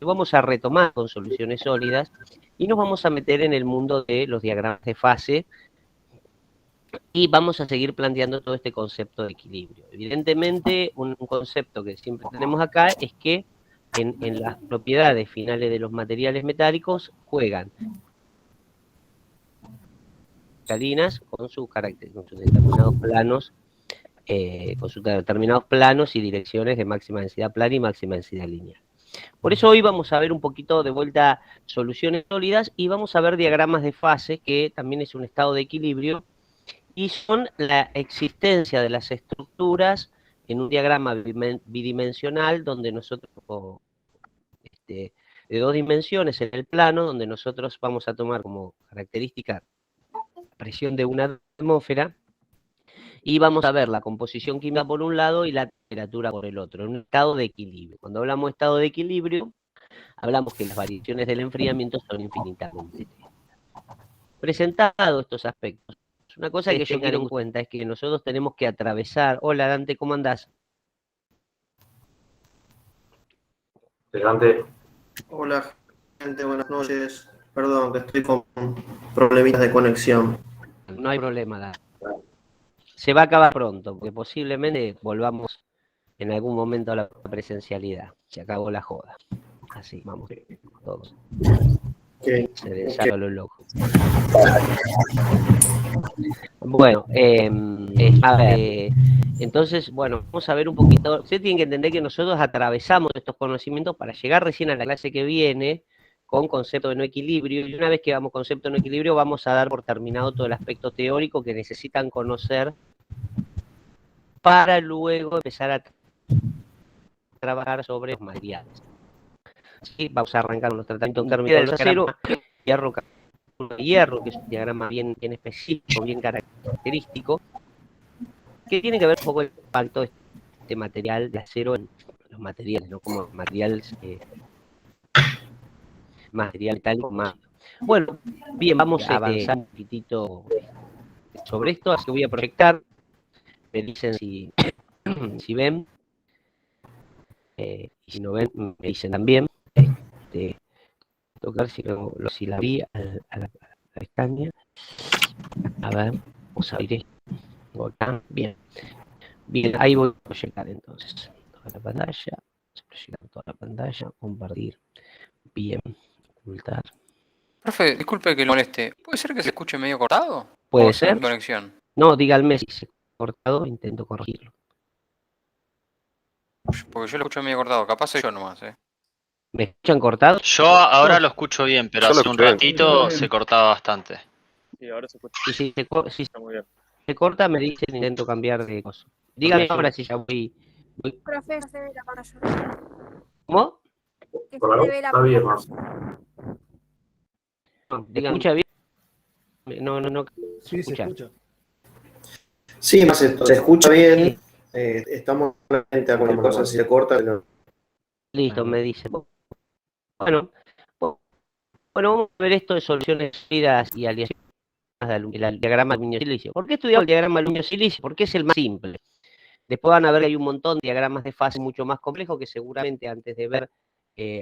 vamos a retomar con soluciones sólidas y nos vamos a meter en el mundo de los diagramas de fase y vamos a seguir planteando todo este concepto de equilibrio. Evidentemente, un concepto que siempre tenemos acá es que en las propiedades finales de los materiales metálicos juegan cristalinas con sus determinados planos y direcciones de máxima densidad plana y máxima densidad lineal. Por eso hoy vamos a ver un poquito de vuelta soluciones sólidas y vamos a ver diagramas de fase, que también es un estado de equilibrio, y son la existencia de las estructuras en un diagrama bidimensional donde nosotros, de 2 dimensiones en el plano, donde nosotros vamos a tomar como característica la presión de una atmósfera y vamos a ver la composición química por un lado y la temperatura por el otro, en un estado de equilibrio. Cuando hablamos de estado de equilibrio, hablamos que las variaciones del enfriamiento son infinitamente. Presentado estos aspectos, una cosa que yo quiero en cuenta es que nosotros tenemos que atravesar. Hola Dante, ¿cómo andás? Dante. Hola gente, buenas noches. Perdón, que estoy con problemitas de conexión. No hay problema, Dante. Se va a acabar pronto, porque posiblemente volvamos en algún momento a la presencialidad. Se acabó la joda. Así, vamos, todos. Okay. Se desarrolló lo loco. Bueno, a ver, entonces, bueno, vamos a ver un poquito. Ustedes tienen que entender que nosotros atravesamos estos conocimientos para llegar recién a la clase que viene con concepto de no equilibrio, y una vez que vamos concepto de no equilibrio, vamos a dar por terminado todo el aspecto teórico que necesitan conocer para luego empezar a trabajar sobre los materiales. ¿Sí? Vamos a arrancar con los tratamientos térmicos del acero, hierro, que es un diagrama bien específico, bien característico, que tiene que ver un poco el impacto de este material de acero en los materiales, ¿no? Como material metálico más. Bueno, bien, vamos a avanzar un poquitito sobre esto, así que voy a proyectar, me dicen si, si ven, y si no ven, me dicen también. Tocar si la vi a la pestaña. A ver, vamos a abrir esto acá. Bien, bien, ahí voy a proyectar entonces toda la pantalla, proyectar toda la pantalla, compartir, bien, ocultar. Profe, disculpe que lo moleste. ¿Puede ser que se escuche medio cortado? ¿Puede ¿O será ser? mi conexión? No, díganme si se ha cortado, intento corregirlo. Porque yo lo escucho medio cortado. Capaz soy yo nomás, ¿Me escuchan cortado? Yo ahora lo escucho bien, pero hace un ratito se cortaba bastante. Sí, ahora se escucha. Si Está muy bien. se corta, me dicen, intento cambiar de cosa. Díganme ahora si ya voy. Profe, no se ve la pantalla. ¿Cómo? Que Por se ahora ve la está bien, pantalla. más. ¿Me escucha bien? No. Sí, se escucha. Sí, más se escucha bien. Estamos realmente a cualquier cosa, si se corta. Listo, me dice. Bueno, vamos a ver esto de soluciones sólidas y aleaciones del diagrama aluminio-silicio. ¿Por qué estudiamos el diagrama aluminio-silicio? Porque es el más simple. Después van a ver que hay un montón de diagramas de fase mucho más complejos que seguramente antes de ver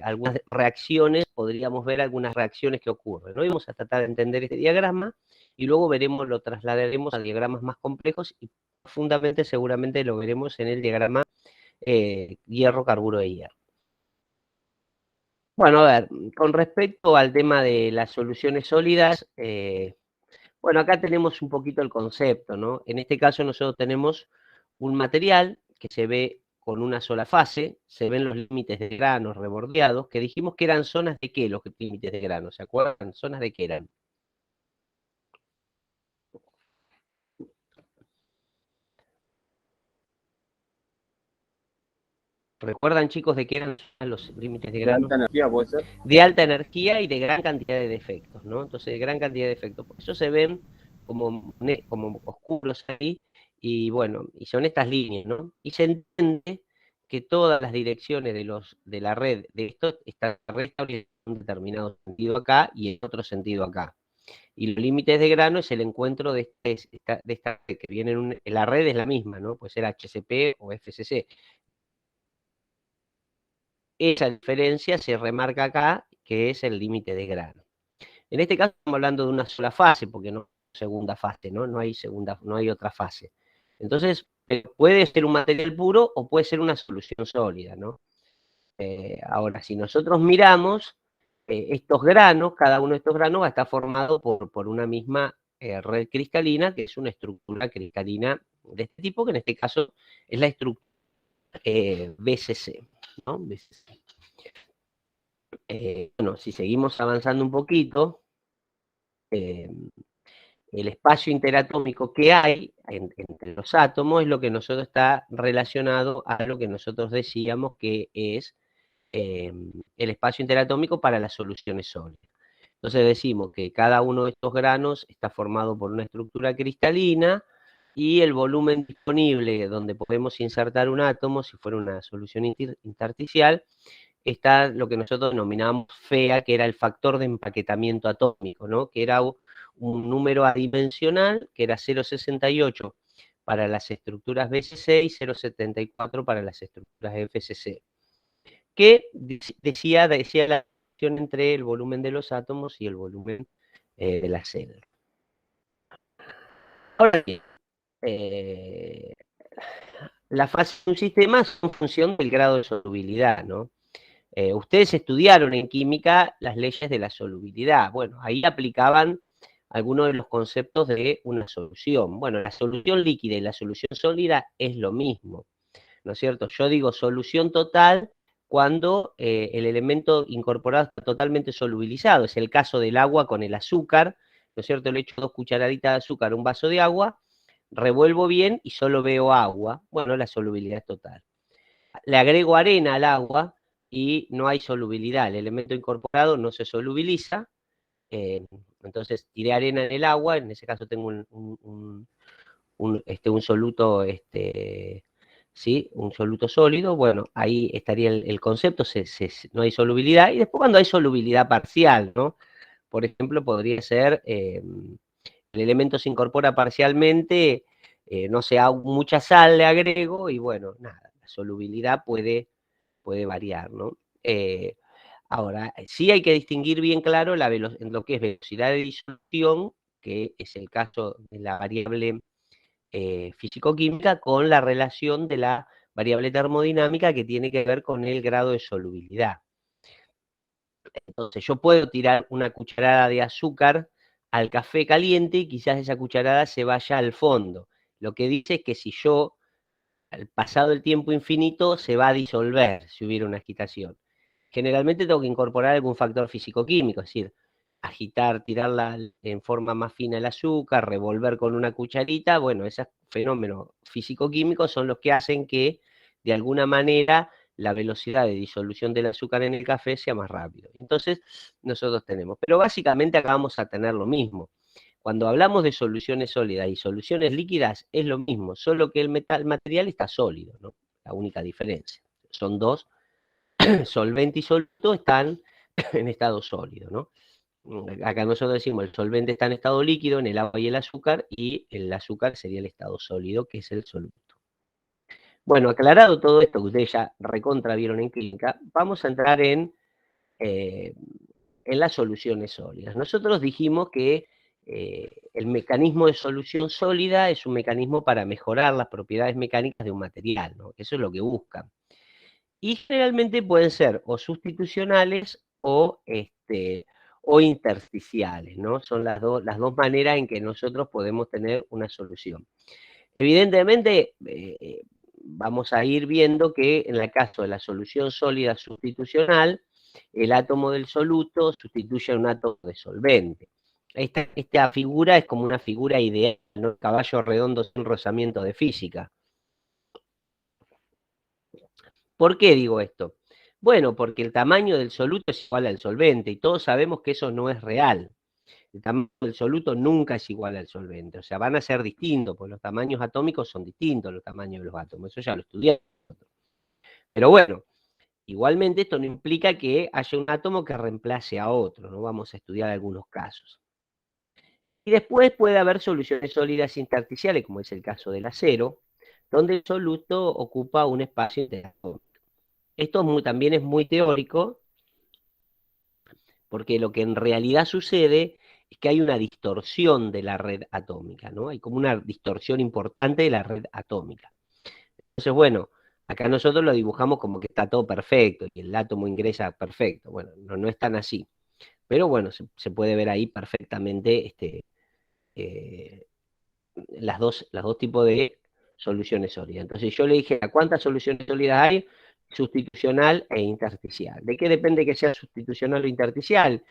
algunas reacciones, podríamos ver algunas reacciones que ocurren, ¿no? Y vamos a tratar de entender este diagrama y luego lo trasladaremos a diagramas más complejos y profundamente seguramente lo veremos en el diagrama hierro-carburo de hierro. Bueno, a ver, con respecto al tema de las soluciones sólidas, bueno, acá tenemos un poquito el concepto, ¿no? En este caso nosotros tenemos un material que se ve con una sola fase, se ven los límites de granos rebordeados, que dijimos que eran zonas de qué los límites de granos, ¿se acuerdan? ¿Zonas de qué eran? ¿Recuerdan, chicos, de qué eran los límites de granos? ¿De alta energía puede ser? De alta energía y de gran cantidad de defectos, ¿no? Entonces, de gran cantidad de defectos. Por eso se ven como oscuros ahí, y bueno, y son estas líneas, ¿no? Y se entiende que todas las direcciones de la red, esta red en un determinado sentido acá y en otro sentido acá. Y los límites de grano es el encuentro de esta que viene la red es la misma, ¿no? Puede ser HCP o FCC. esa diferencia se remarca acá, que es el límite de grano. En este caso estamos hablando de una sola fase, porque no hay segunda fase, ¿no? No hay otra fase. Entonces, puede ser un material puro o puede ser una solución sólida, ¿no? Ahora, si nosotros miramos estos granos, cada uno de estos granos va a estar formado por una misma red cristalina, que es una estructura cristalina de este tipo, que en este caso es la estructura BCC, ¿no? BCC. Bueno, si seguimos avanzando un poquito, el espacio interatómico que hay entre los átomos es lo que nosotros está relacionado a lo que nosotros decíamos que es el espacio interatómico para las soluciones sólidas. Entonces decimos que cada uno de estos granos está formado por una estructura cristalina y el volumen disponible donde podemos insertar un átomo, si fuera una solución intersticial, está lo que nosotros denominamos FEA, que era el factor de empaquetamiento atómico, ¿no? Que era un número adimensional, que era 0,68 para las estructuras BCC y 0,74 para las estructuras FCC, que decía la relación entre el volumen de los átomos y el volumen de la célula. Ahora bien, la fase de un sistema es en función del grado de solubilidad, ¿no? Ustedes estudiaron en química las leyes de la solubilidad. Bueno, ahí aplicaban algunos de los conceptos de una solución. Bueno, la solución líquida y la solución sólida es lo mismo, ¿no es cierto? Yo digo solución total cuando el elemento incorporado está totalmente solubilizado. Es el caso del agua con el azúcar, ¿no es cierto? Le echo 2 cucharaditas de azúcar a un vaso de agua, revuelvo bien y solo veo agua. Bueno, la solubilidad es total. Le agrego arena al agua y no hay solubilidad. El elemento incorporado no se solubiliza. Entonces tiré arena en el agua, en ese caso tengo un soluto, ¿sí? Un soluto sólido. Bueno, ahí estaría el concepto, no hay solubilidad. Y después cuando hay solubilidad parcial, ¿no? Por ejemplo, podría ser, el elemento se incorpora parcialmente, no sé, mucha sal le agrego y bueno, nada, la solubilidad puede variar, ¿no? Ahora, sí hay que distinguir bien claro en lo que es velocidad de disolución, que es el caso de la variable físico-química, con la relación de la variable termodinámica que tiene que ver con el grado de solubilidad. Entonces, yo puedo tirar una cucharada de azúcar al café caliente y quizás esa cucharada se vaya al fondo. Lo que dice es que si yo, al pasado el tiempo infinito, se va a disolver si hubiera una agitación. Generalmente tengo que incorporar algún factor físico-químico, es decir, agitar, tirarla en forma más fina el azúcar, revolver con una cucharita. Bueno, esos fenómenos físico-químicos son los que hacen que, de alguna manera, la velocidad de disolución del azúcar en el café sea más rápido. Entonces, nosotros tenemos. Pero básicamente acá vamos a tener lo mismo. Cuando hablamos de soluciones sólidas y soluciones líquidas, es lo mismo, solo que el material está sólido, ¿no? La única diferencia. Son dos, solvente y soluto están en estado sólido, ¿no? Acá nosotros decimos el solvente está en estado líquido, en el agua y el azúcar, y el azúcar sería el estado sólido, que es el soluto. Bueno, aclarado todo esto que ustedes ya recontra vieron en química, vamos a entrar en las soluciones sólidas. Nosotros dijimos que el mecanismo de solución sólida es un mecanismo para mejorar las propiedades mecánicas de un material, ¿no? Eso es lo que buscan. Y generalmente pueden ser o sustitucionales o intersticiales, ¿no? Son las dos maneras en que nosotros podemos tener una solución. Evidentemente, vamos a ir viendo que en el caso de la solución sólida sustitucional, el átomo del soluto sustituye a un átomo de solvente. Esta figura es como una figura ideal, ¿no? El caballo redondo sin rozamiento de física. ¿Por qué digo esto? Bueno, porque el tamaño del soluto es igual al solvente y todos sabemos que eso no es real. El tamaño del soluto nunca es igual al solvente, o sea, van a ser distintos, porque los tamaños atómicos son distintos a los tamaños de los átomos, eso ya lo estudiamos. Pero bueno, igualmente esto no implica que haya un átomo que reemplace a otro, ¿no? Vamos a estudiar algunos casos. Y después puede haber soluciones sólidas intersticiales, como es el caso del acero, donde el soluto ocupa un espacio interatómico. Esto también es muy teórico, porque lo que en realidad sucede es que hay una distorsión de la red atómica, ¿no? Hay como una distorsión importante de la red atómica. Entonces, bueno, acá nosotros lo dibujamos como que está todo perfecto y el átomo ingresa perfecto. Bueno, no es tan así. Pero bueno, se puede ver ahí perfectamente eh, los dos tipos de soluciones sólidas. Entonces yo le dije, ¿a cuántas soluciones sólidas hay? Sustitucional e intersticial. ¿De qué depende que sea sustitucional o intersticial?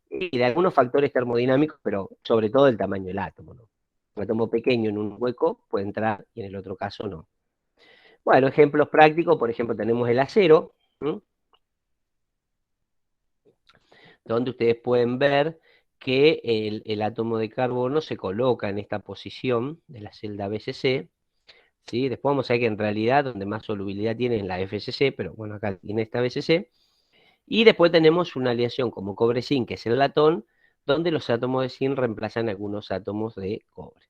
Y de algunos factores termodinámicos, pero sobre todo del tamaño del átomo, ¿no? Un átomo pequeño en un hueco puede entrar y en el otro caso no. Bueno, ejemplos prácticos, por ejemplo, tenemos el acero, ¿sí? Donde ustedes pueden ver que el átomo de carbono se coloca en esta posición de la celda BCC, ¿sí? Después vamos a ver que en realidad donde más solubilidad tiene es en la FCC, pero bueno, acá tiene esta BCC. Y después tenemos una aleación como cobre-zinc, que es el latón, donde los átomos de zinc reemplazan algunos átomos de cobre.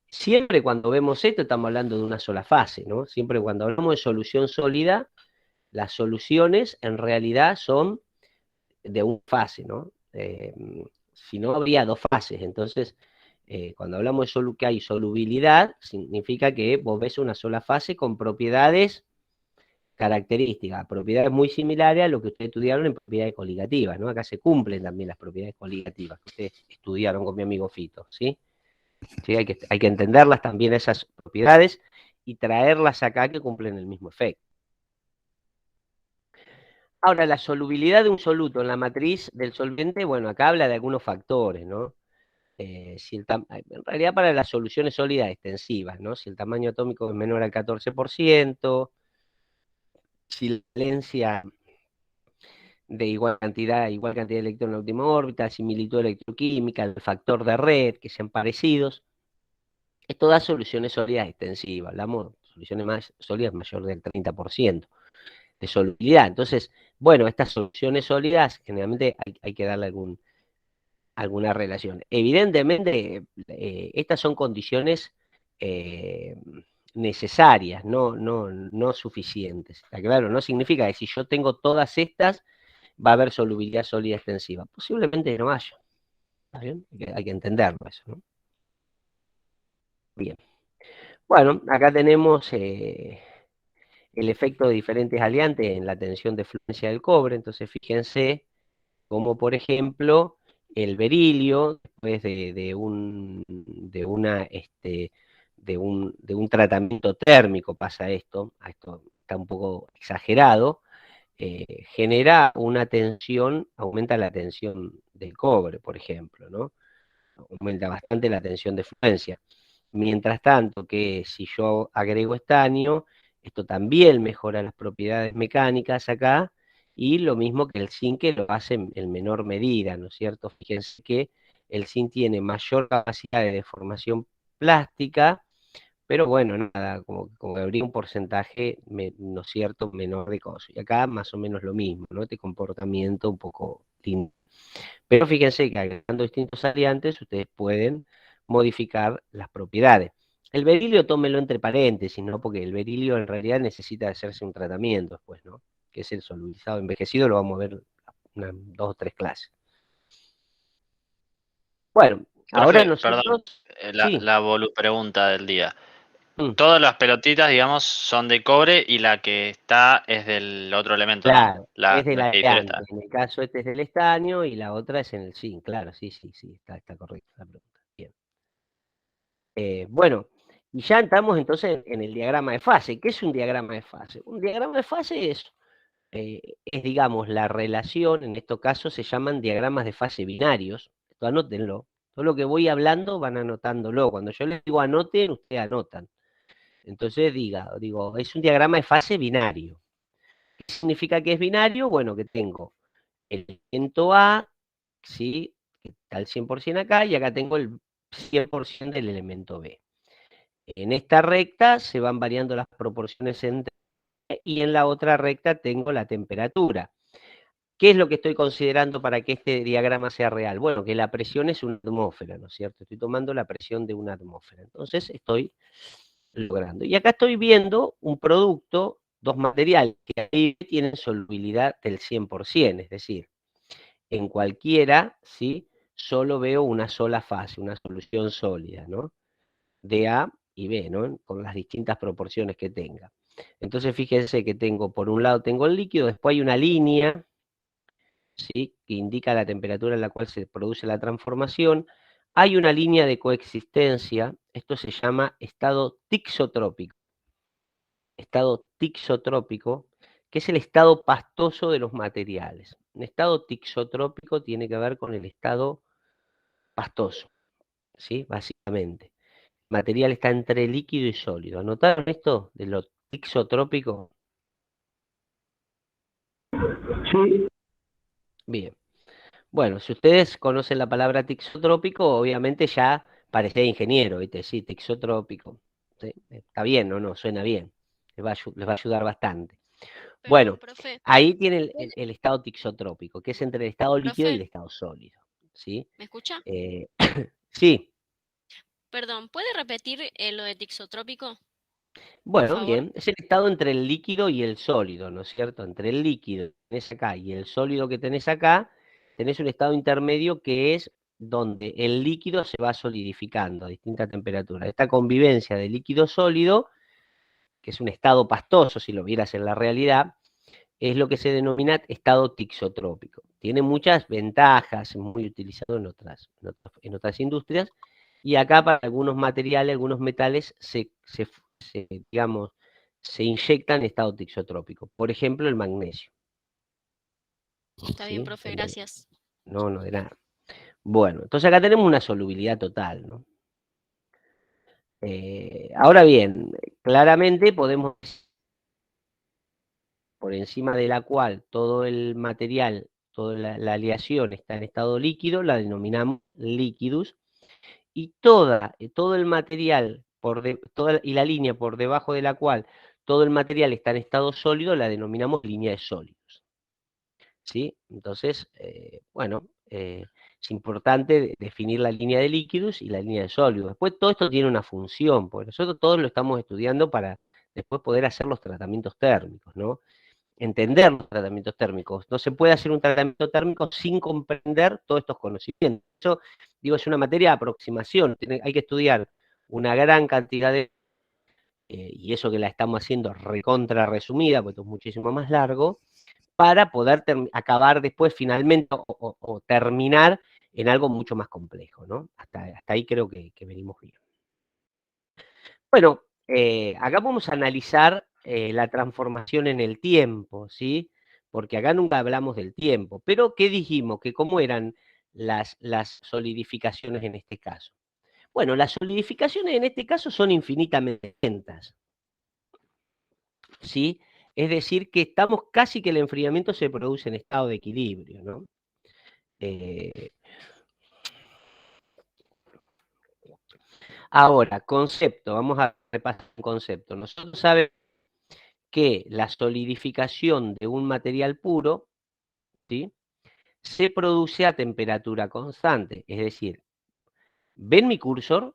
Siempre cuando vemos esto estamos hablando de una sola fase, ¿no? Siempre cuando hablamos de solución sólida, las soluciones en realidad son de una fase, ¿no? Si no, habría dos fases. Entonces, cuando hablamos de que hay solubilidad, significa que vos ves una sola fase con propiedades características, propiedades muy similares a lo que ustedes estudiaron en propiedades coligativas, ¿no? Acá se cumplen también las propiedades coligativas que ustedes estudiaron con mi amigo Fito, ¿sí? ¿Sí? Hay que entenderlas también esas propiedades y traerlas acá que cumplen el mismo efecto. Ahora, la solubilidad de un soluto en la matriz del solvente, bueno, acá habla de algunos factores, ¿no? En realidad para las soluciones sólidas extensivas, ¿no? Si el tamaño atómico es menor al 14%, si la valencia de igual cantidad de electrones en la última órbita, similitud electroquímica, el factor de red, que sean parecidos. Esto da soluciones sólidas extensivas, hablamos de soluciones más sólidas mayor del 30% de solubilidad. Entonces, bueno, estas soluciones sólidas generalmente hay que darle alguna relación. Evidentemente, estas son condiciones necesarias, no suficientes. ¿Está claro? No significa que si yo tengo todas estas, va a haber solubilidad sólida extensiva. Posiblemente no haya. ¿Está bien? Hay que entenderlo eso, ¿no? Bien. Bueno, acá tenemos el efecto de diferentes aliantes en la tensión de fluencia del cobre. Entonces, fíjense como por ejemplo el berilio, después de un tratamiento térmico pasa esto está un poco exagerado, genera una tensión, aumenta la tensión del cobre, por ejemplo, ¿no? Aumenta bastante la tensión de fluencia. Mientras tanto que si yo agrego estaño, esto también mejora las propiedades mecánicas acá, y lo mismo que el zinc, que lo hace en menor medida, ¿no es cierto? Fíjense que el zinc tiene mayor capacidad de deformación plástica, pero bueno, nada, como que habría un porcentaje, ¿no es cierto?, menor de cosas. Y acá más o menos lo mismo, ¿no? Este comportamiento un poco lindo. Pero fíjense que agregando distintos aliantes, ustedes pueden modificar las propiedades. El berilio tómelo entre paréntesis, ¿no? Porque el berilio en realidad necesita hacerse un tratamiento después, ¿no? Que es el solubilizado envejecido, lo vamos a ver en 2 o 3 clases. Bueno, ahora Profe, perdón, nosotros... Sí. la pregunta del día. Mm. Todas las pelotitas, digamos, son de cobre y la que está es del otro elemento, ¿no? Claro, La es del que difiere aliante. está. En el caso este es del estaño y la otra es en el zinc. Claro, sí, está correcta la pregunta. Bien. Bueno, y ya estamos entonces en el diagrama de fase. ¿Qué es un diagrama de fase? Un diagrama de fase digamos, la relación, en estos casos se llaman diagramas de fase binarios. Esto anótenlo. Todo lo que voy hablando van anotándolo. Cuando yo les digo anoten, ustedes anotan. Entonces digo, es un diagrama de fase binario. ¿Qué significa que es binario? Bueno, que tengo el elemento A, ¿sí?, que está al 100% acá, y acá tengo el 100% del elemento B. En esta recta se van variando las proporciones entre, y en la otra recta tengo la temperatura. ¿Qué es lo que estoy considerando para que este diagrama sea real? Bueno, que la presión es una atmósfera, ¿no es cierto? Estoy tomando la presión de una atmósfera. Entonces estoy logrando. Y acá estoy viendo un producto dos materiales que ahí tienen solubilidad del 100%, es decir, en cualquiera, ¿sí? Solo veo una sola fase, una solución sólida, ¿no? De A y B, ¿no? Con las distintas proporciones que tenga. Entonces, fíjense que tengo, por un lado tengo el líquido, después hay una línea, ¿sí? Que indica la temperatura en la cual se produce la transformación. Hay una línea de coexistencia, esto se llama estado tixotrópico. Estado tixotrópico, que es el estado pastoso de los materiales. Un estado tixotrópico tiene que ver con el estado pastoso, ¿sí? Básicamente. El material está entre líquido y sólido. ¿Anotaron esto de lo tixotrópico? Sí, Bien. Bueno, si ustedes conocen la palabra tixotrópico, obviamente ya parecía ingeniero, ¿viste? Sí, tixotrópico. ¿Sí? Está bien, ¿no? Suena bien. Les va a ayudar bastante. Bueno, Perdón, profe. ahí tiene el estado tixotrópico, que es entre el estado líquido y el Profe, estado sólido, ¿sí? ¿me escucha? Sí, Perdón, ¿puede repetir lo de tixotrópico, por bueno, favor? bien, es el estado entre el líquido y el sólido, ¿no es cierto? Entre el líquido que tenés acá y el sólido que tenés acá, tenés un estado intermedio que es donde el líquido se va solidificando a distinta temperatura. Esta convivencia de líquido-sólido, que es un estado pastoso, si lo vieras en la realidad, es lo que se denomina estado tixotrópico. Tiene muchas ventajas, es muy utilizado en otras industrias, y acá para algunos materiales, algunos metales, digamos, se inyectan en estado tixotrópico. Por ejemplo, el magnesio. Está bien, ¿Sí? profe, gracias. No, de nada. Bueno, entonces acá tenemos una solubilidad total, ¿no? Ahora bien, claramente podemos, por encima de la cual todo el material, toda la aleación está en estado líquido, la denominamos liquidus, y todo el material y la línea por debajo de la cual todo el material está en estado sólido, la denominamos línea de sólidos. ¿Sí? Entonces, bueno, es importante definir la línea de líquidos y la línea de sólidos. Después todo esto tiene una función, porque nosotros todos lo estamos estudiando para después poder hacer los tratamientos térmicos, ¿no? Entender los tratamientos térmicos. No se puede hacer un tratamiento térmico sin comprender todos estos conocimientos. Eso, digo, es una materia de aproximación. Hay que estudiar una gran cantidad y eso que la estamos haciendo recontra resumida, porque esto es muchísimo más largo, para poder acabar después finalmente o terminar en algo mucho más complejo, ¿no? Hasta ahí creo que venimos bien. Bueno, acá vamos a analizar la transformación en el tiempo, ¿sí? Porque acá nunca hablamos del tiempo, pero ¿qué dijimos? Que cómo eran las solidificaciones en este caso. Bueno, las solidificaciones en este caso son infinitamente lentas, ¿sí? Es decir, que estamos casi que el enfriamiento se produce en estado de equilibrio, ¿no? Ahora, concepto, vamos a repasar un concepto. Nosotros sabemos que la solidificación de un material puro, ¿sí? Se produce a temperatura constante, es decir, ¿ven mi cursor?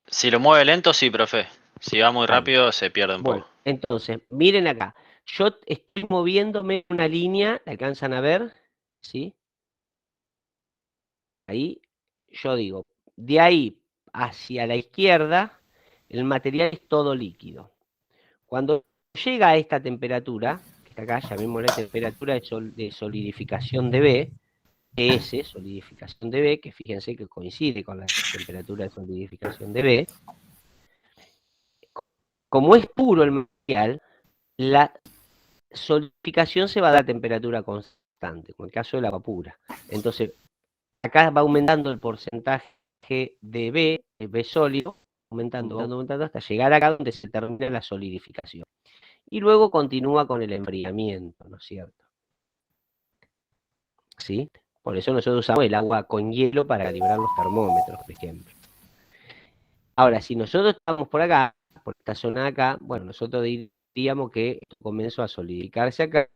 Si lo mueve lento, sí, profe. Si va muy Bueno, rápido, se pierde un poco. entonces, miren acá, yo estoy moviéndome una línea, ¿la alcanzan a ver? ¿Sí? Ahí, yo digo, de ahí hacia la izquierda, el material es todo líquido. Cuando llega a esta temperatura, que está acá, llamémosle temperatura de solidificación de B, S, solidificación de B, que fíjense que coincide con la temperatura de solidificación de B, como es puro el material, la solidificación se va a dar a temperatura constante, como el caso del agua pura. Entonces, acá va aumentando el porcentaje de B, el B sólido, aumentando hasta llegar acá donde se termina la solidificación. Y luego continúa con el enfriamiento, ¿no es cierto? ¿Sí? Por eso nosotros usamos el agua con hielo para calibrar los termómetros, por ejemplo. Ahora, si nosotros estamos por acá, por esta zona de acá, bueno, nosotros diríamos que esto comenzó a solidificarse acá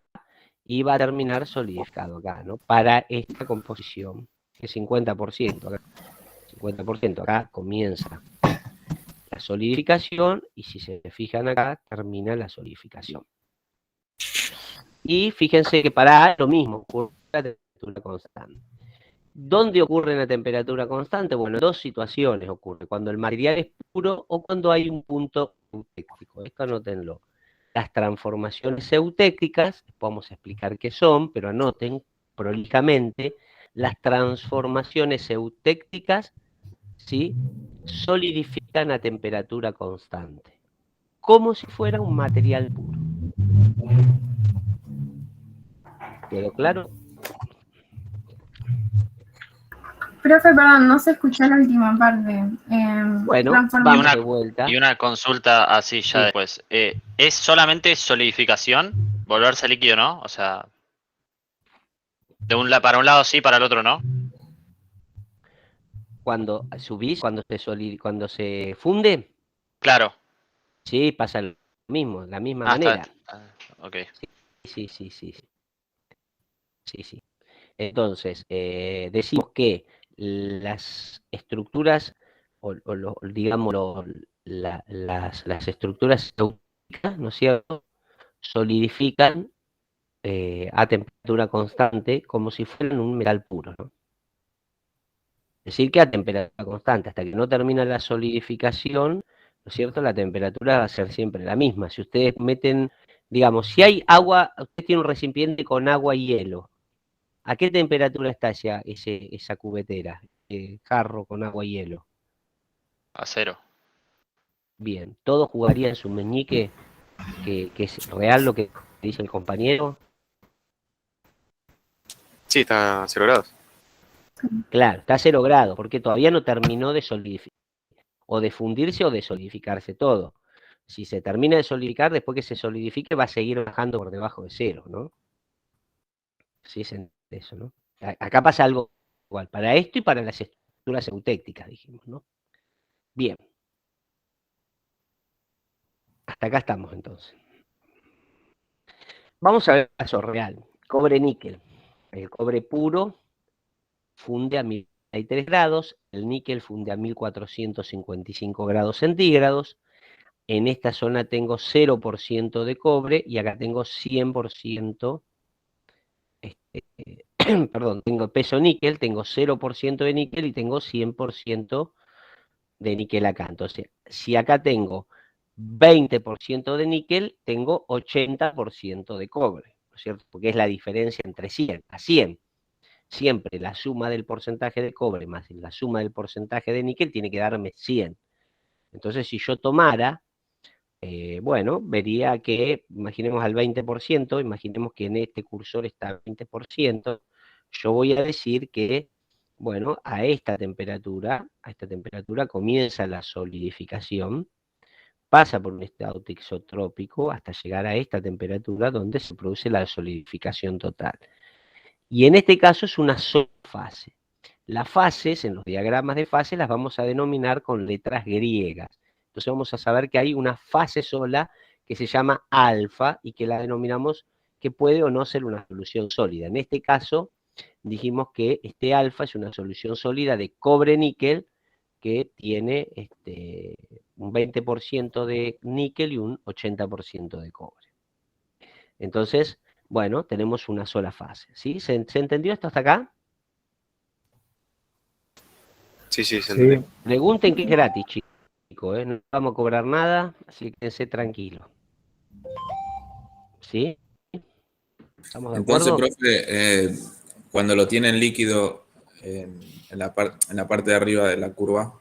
y va a terminar solidificado acá, ¿no? Para esta composición, que es 50%. Acá, 50%, acá comienza la la solidificación y si se fijan acá, termina la solidificación. Y fíjense que para A lo mismo, ocurre la temperatura constante. ¿Dónde ocurre la temperatura constante? Bueno, en dos situaciones ocurre, cuando el material es puro o cuando hay un punto eutéctico. Esto anótenlo. Las transformaciones eutécticas, vamos a explicar qué son, pero anoten prolijamente, las transformaciones eutécticas, ¿sí?, solidifican a temperatura constante, como si fuera un material puro. ¿Quedó claro? Profe, perdón, no se escuchó la última parte. Bueno, Transforma- vamos de vuelta. Y una consulta así ya Sí. después. ¿Es solamente solidificación? Volverse líquido, ¿no? O sea, para un lado sí, para el otro no. Cuando subís, cuando se funde, Claro. sí, pasa lo mismo, de la misma Ah, manera. ok. Sí. Entonces, decimos que las estructuras, digamos, las estructuras euclídicas, ¿no es cierto?, solidifican a temperatura constante como si fueran un metal puro, ¿no? Es decir, que a temperatura constante, hasta que no termina la solidificación, ¿no es cierto?, la temperatura va a ser siempre la misma. Si ustedes meten, digamos, si hay agua, usted tiene un recipiente con agua y hielo, ¿a qué temperatura está esa cubetera, jarro con agua y hielo? A cero. Bien, ¿todos jugarían su meñique, que es real lo que dice el compañero? Sí, está a 0 grados. Claro, está a 0 grados, porque todavía no terminó de solidificar, o de fundirse o de solidificarse todo. Si se termina de solidificar, después que se solidifique va a seguir bajando por debajo de 0, ¿no? Sí, es eso, ¿no? Acá pasa algo igual, para esto y para las estructuras eutécticas, dijimos, ¿no? Bien. Hasta acá estamos, entonces. Vamos a ver el caso real. Cobre-níquel. El cobre puro funde a 1003 grados, el níquel funde a 1455 grados centígrados. En esta zona tengo 0% de cobre y acá tengo 100%, perdón, tengo peso níquel, tengo 0% de níquel y tengo 100% de níquel acá. Entonces, si acá tengo 20% de níquel, tengo 80% de cobre, ¿no es cierto? Porque es la diferencia entre 100 a 100. Siempre la suma del porcentaje de cobre más la suma del porcentaje de níquel tiene que darme 100. Entonces, si yo tomara, bueno, vería que, imaginemos al 20%, imaginemos que en este cursor está 20%, yo voy a decir que, bueno, a esta temperatura comienza la solidificación, pasa por un estado tixotrópico hasta llegar a esta temperatura donde se produce la solidificación total. Y en este caso es una sola fase. Las fases, en los diagramas de fases, las vamos a denominar con letras griegas. Entonces vamos a saber que hay una fase sola que se llama alfa y que la denominamos que puede o no ser una solución sólida. En este caso dijimos que este alfa es una solución sólida de cobre-níquel que tiene un 20% de níquel y un 80% de cobre. Entonces, bueno, tenemos una sola fase, ¿sí? ¿Se entendió esto hasta acá? Sí, se entendió. Pregunten que es gratis, chicos, no vamos a cobrar nada, así que quédense tranquilos. ¿Sí? ¿Estamos de Entonces, acuerdo? profe, cuando lo tienen líquido en la parte de arriba de la curva,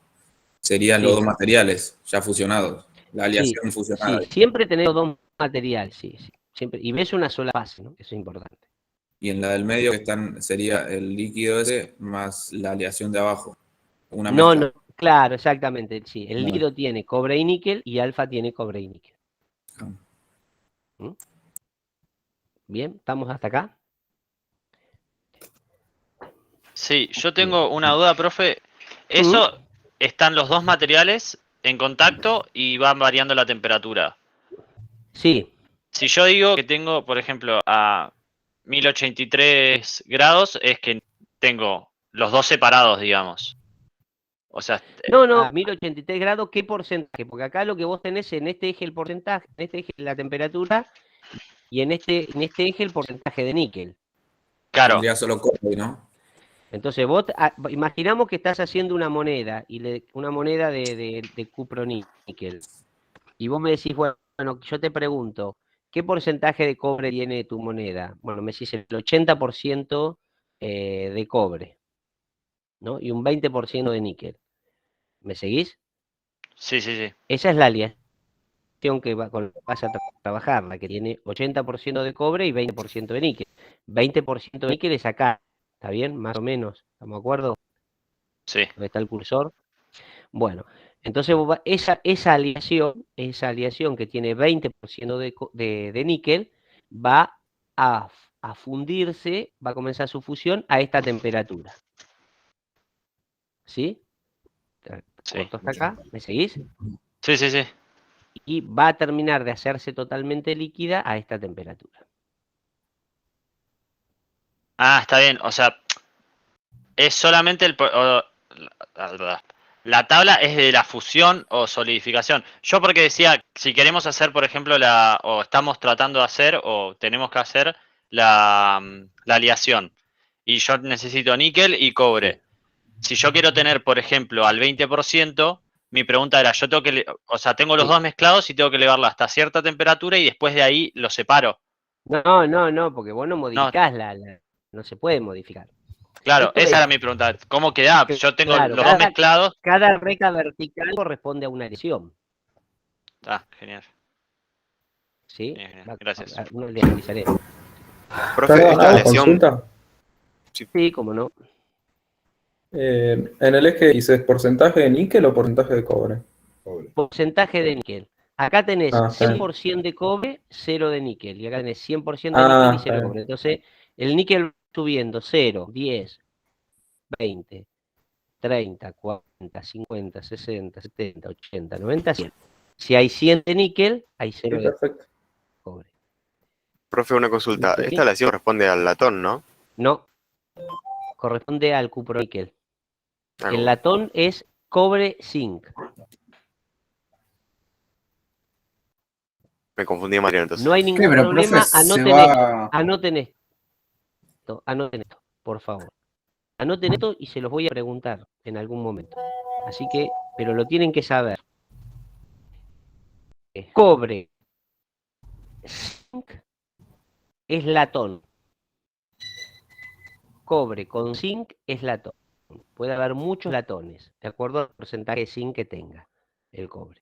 serían los Sí. dos materiales ya fusionados, la aleación fusionada. Sí, siempre tenemos dos materiales, sí, siempre. Y ves una sola fase, ¿no? Eso es importante. Y en la del medio sería el líquido ese más la aleación de abajo. Una mezcla. No, claro, exactamente, sí. El Vale. líquido tiene cobre y níquel y alfa tiene cobre y níquel. ¿Mm? Bien, ¿estamos hasta acá? Sí, yo tengo una duda, profe. ¿Están los dos materiales en contacto y van variando la temperatura? Sí. Si yo digo que tengo, por ejemplo, a 1083 grados, es que tengo los dos separados, digamos. O sea, No, 1083 grados, ¿qué porcentaje? Porque acá lo que vos tenés en este eje el porcentaje, en este eje la temperatura, y en este eje el porcentaje de níquel. claro, Tendría solo cobre, ¿no? Entonces vos, imaginamos que estás haciendo una moneda, una moneda de cupro-níquel, y vos me decís, bueno, yo te pregunto, ¿qué porcentaje de cobre tiene tu moneda? Bueno, me decís el 80% de cobre, ¿no? Y un 20% de níquel. ¿Me seguís? sí, sí, sí. Esa es la aleación que vas a trabajar, la que tiene 80% de cobre y 20% de níquel. 20% de níquel es acá, ¿está bien? Más o menos, ¿estamos de acuerdo? Sí. ¿Dónde está el cursor? Bueno, entonces esa aleación que tiene 20% de níquel va a fundirse, va a comenzar su fusión a esta temperatura. ¿Sí? Sí. Corto hasta acá, ¿me seguís? Sí, sí, sí. Y va a terminar de hacerse totalmente líquida a esta temperatura. Ah, está bien. O sea, es solamente la tabla es de la fusión o solidificación. Yo porque decía, si queremos hacer, por ejemplo, o estamos tratando de hacer, o tenemos que hacer la aleación, y yo necesito níquel y cobre. Si yo quiero tener, por ejemplo, al 20%, mi pregunta era, yo tengo que, o sea, tengo los dos mezclados y tengo que elevarlo hasta cierta temperatura y después de ahí los separo. No, porque vos no No, modificás no se puede modificar. claro, Esto esa es, era mi pregunta. ¿Cómo queda? Yo tengo claro, los dos mezclados. cada reca vertical corresponde a una aleación, Ah, genial. ¿sí? Genial, genial. Gracias. Uno le analizaré. Profe, Perdón, esta hago aleación, consulta. Sí, cómo no. En el eje dices porcentaje de níquel o porcentaje de cobre. Porcentaje de níquel. Acá tenés Ah, está bien. 100% de cobre, 0 de níquel. Y acá tenés 100% de Ah, níquel y está 0 de bien. cobre. Entonces, el níquel va subiendo 0, 10, 20, 30, 40, 50, 60, 70, 80, 90, 100. Si hay 100 de níquel, hay Sí, 0 de perfecto. cobre. profe, una consulta. ¿Sí? Esta aleación corresponde al latón, ¿no? No, corresponde al cuproníquel. Ah, El latón es cobre-zinc. me confundí de Mariano entonces. No hay ¿Qué? ningún Pero, problema. profe, se Anoten esto. va... Anoten esto, por favor. Anoten esto y se los voy a preguntar en algún momento. Así que, pero lo tienen que saber. Cobre, zinc, es latón. Cobre con zinc es latón. Puede haber muchos latones, de acuerdo al porcentaje de zinc que tenga el cobre.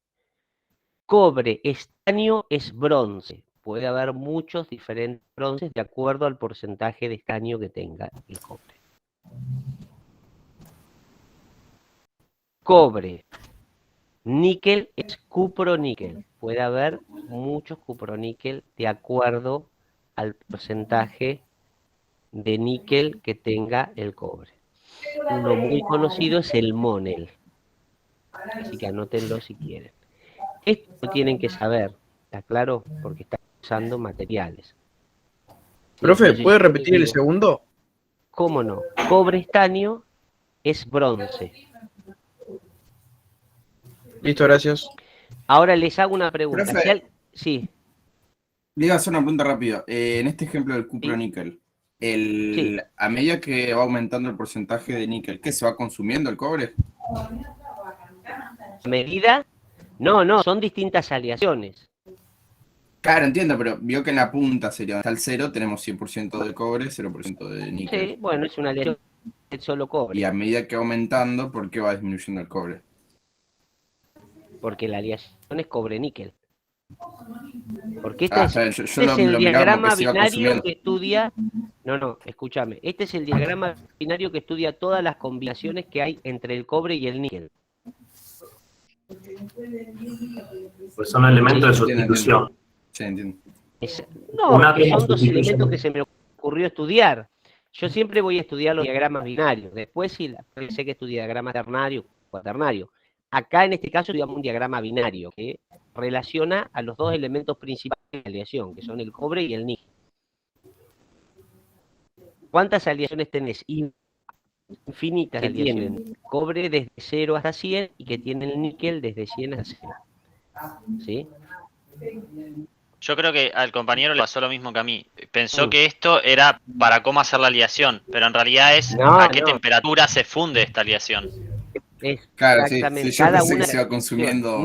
Cobre, estaño es bronce. Puede haber muchos diferentes bronces de acuerdo al porcentaje de estaño que tenga el cobre. Cobre, níquel es cuproníquel. Puede haber muchos cuproníquel de acuerdo al porcentaje de níquel que tenga el cobre. Uno muy conocido es el monel. Así que anótenlo si quieren. Esto lo tienen que saber, ¿está claro? Porque están usando materiales. Profe, Entonces, ¿puede yo les repetir el digo, segundo? ¿cómo no? Cobre estaño es bronce. Listo, gracias. Ahora les hago una pregunta. Profe. Sí, Le iba a hacer una pregunta rápida. En este ejemplo del cuproníquel, sí. a medida que va aumentando el porcentaje de níquel, ¿qué se va consumiendo el cobre? ¿Medida? No, son distintas aleaciones. Claro, entiendo, pero vio que en la punta sería donde está el 0, tenemos 100% de cobre, 0% de níquel. Sí, bueno, es una aleación de solo cobre. Y a medida que va aumentando, ¿por qué va disminuyendo el cobre? Porque la aleación es cobre-níquel. Porque Yo este es lo el miraba diagrama porque se iba binario consumiendo. que estudia... No, escúchame. Este es el diagrama binario que estudia todas las combinaciones que hay entre el cobre y el níquel. Pues son elementos de sustitución. Sí, entiendo. Son dos elementos que se me ocurrió estudiar. Yo siempre voy a estudiar los diagramas binarios. Después sí, sé que estudio diagrama ternario, cuaternario. Acá en este caso estudiamos un diagrama binario que relaciona a los dos elementos principales de la aleación, que son el cobre y el níquel. ¿Cuántas aleaciones tenés? infinitas que tienen cobre desde 0 hasta 100 y que tienen el níquel desde 100 a 0. ¿Sí? Yo creo que al compañero le pasó lo mismo que a mí. Pensó que esto era para cómo hacer la aleación, pero en realidad es a qué temperatura se funde esta aleación. Claro, sí, sí, yo cada pensé una que se iba consumiendo,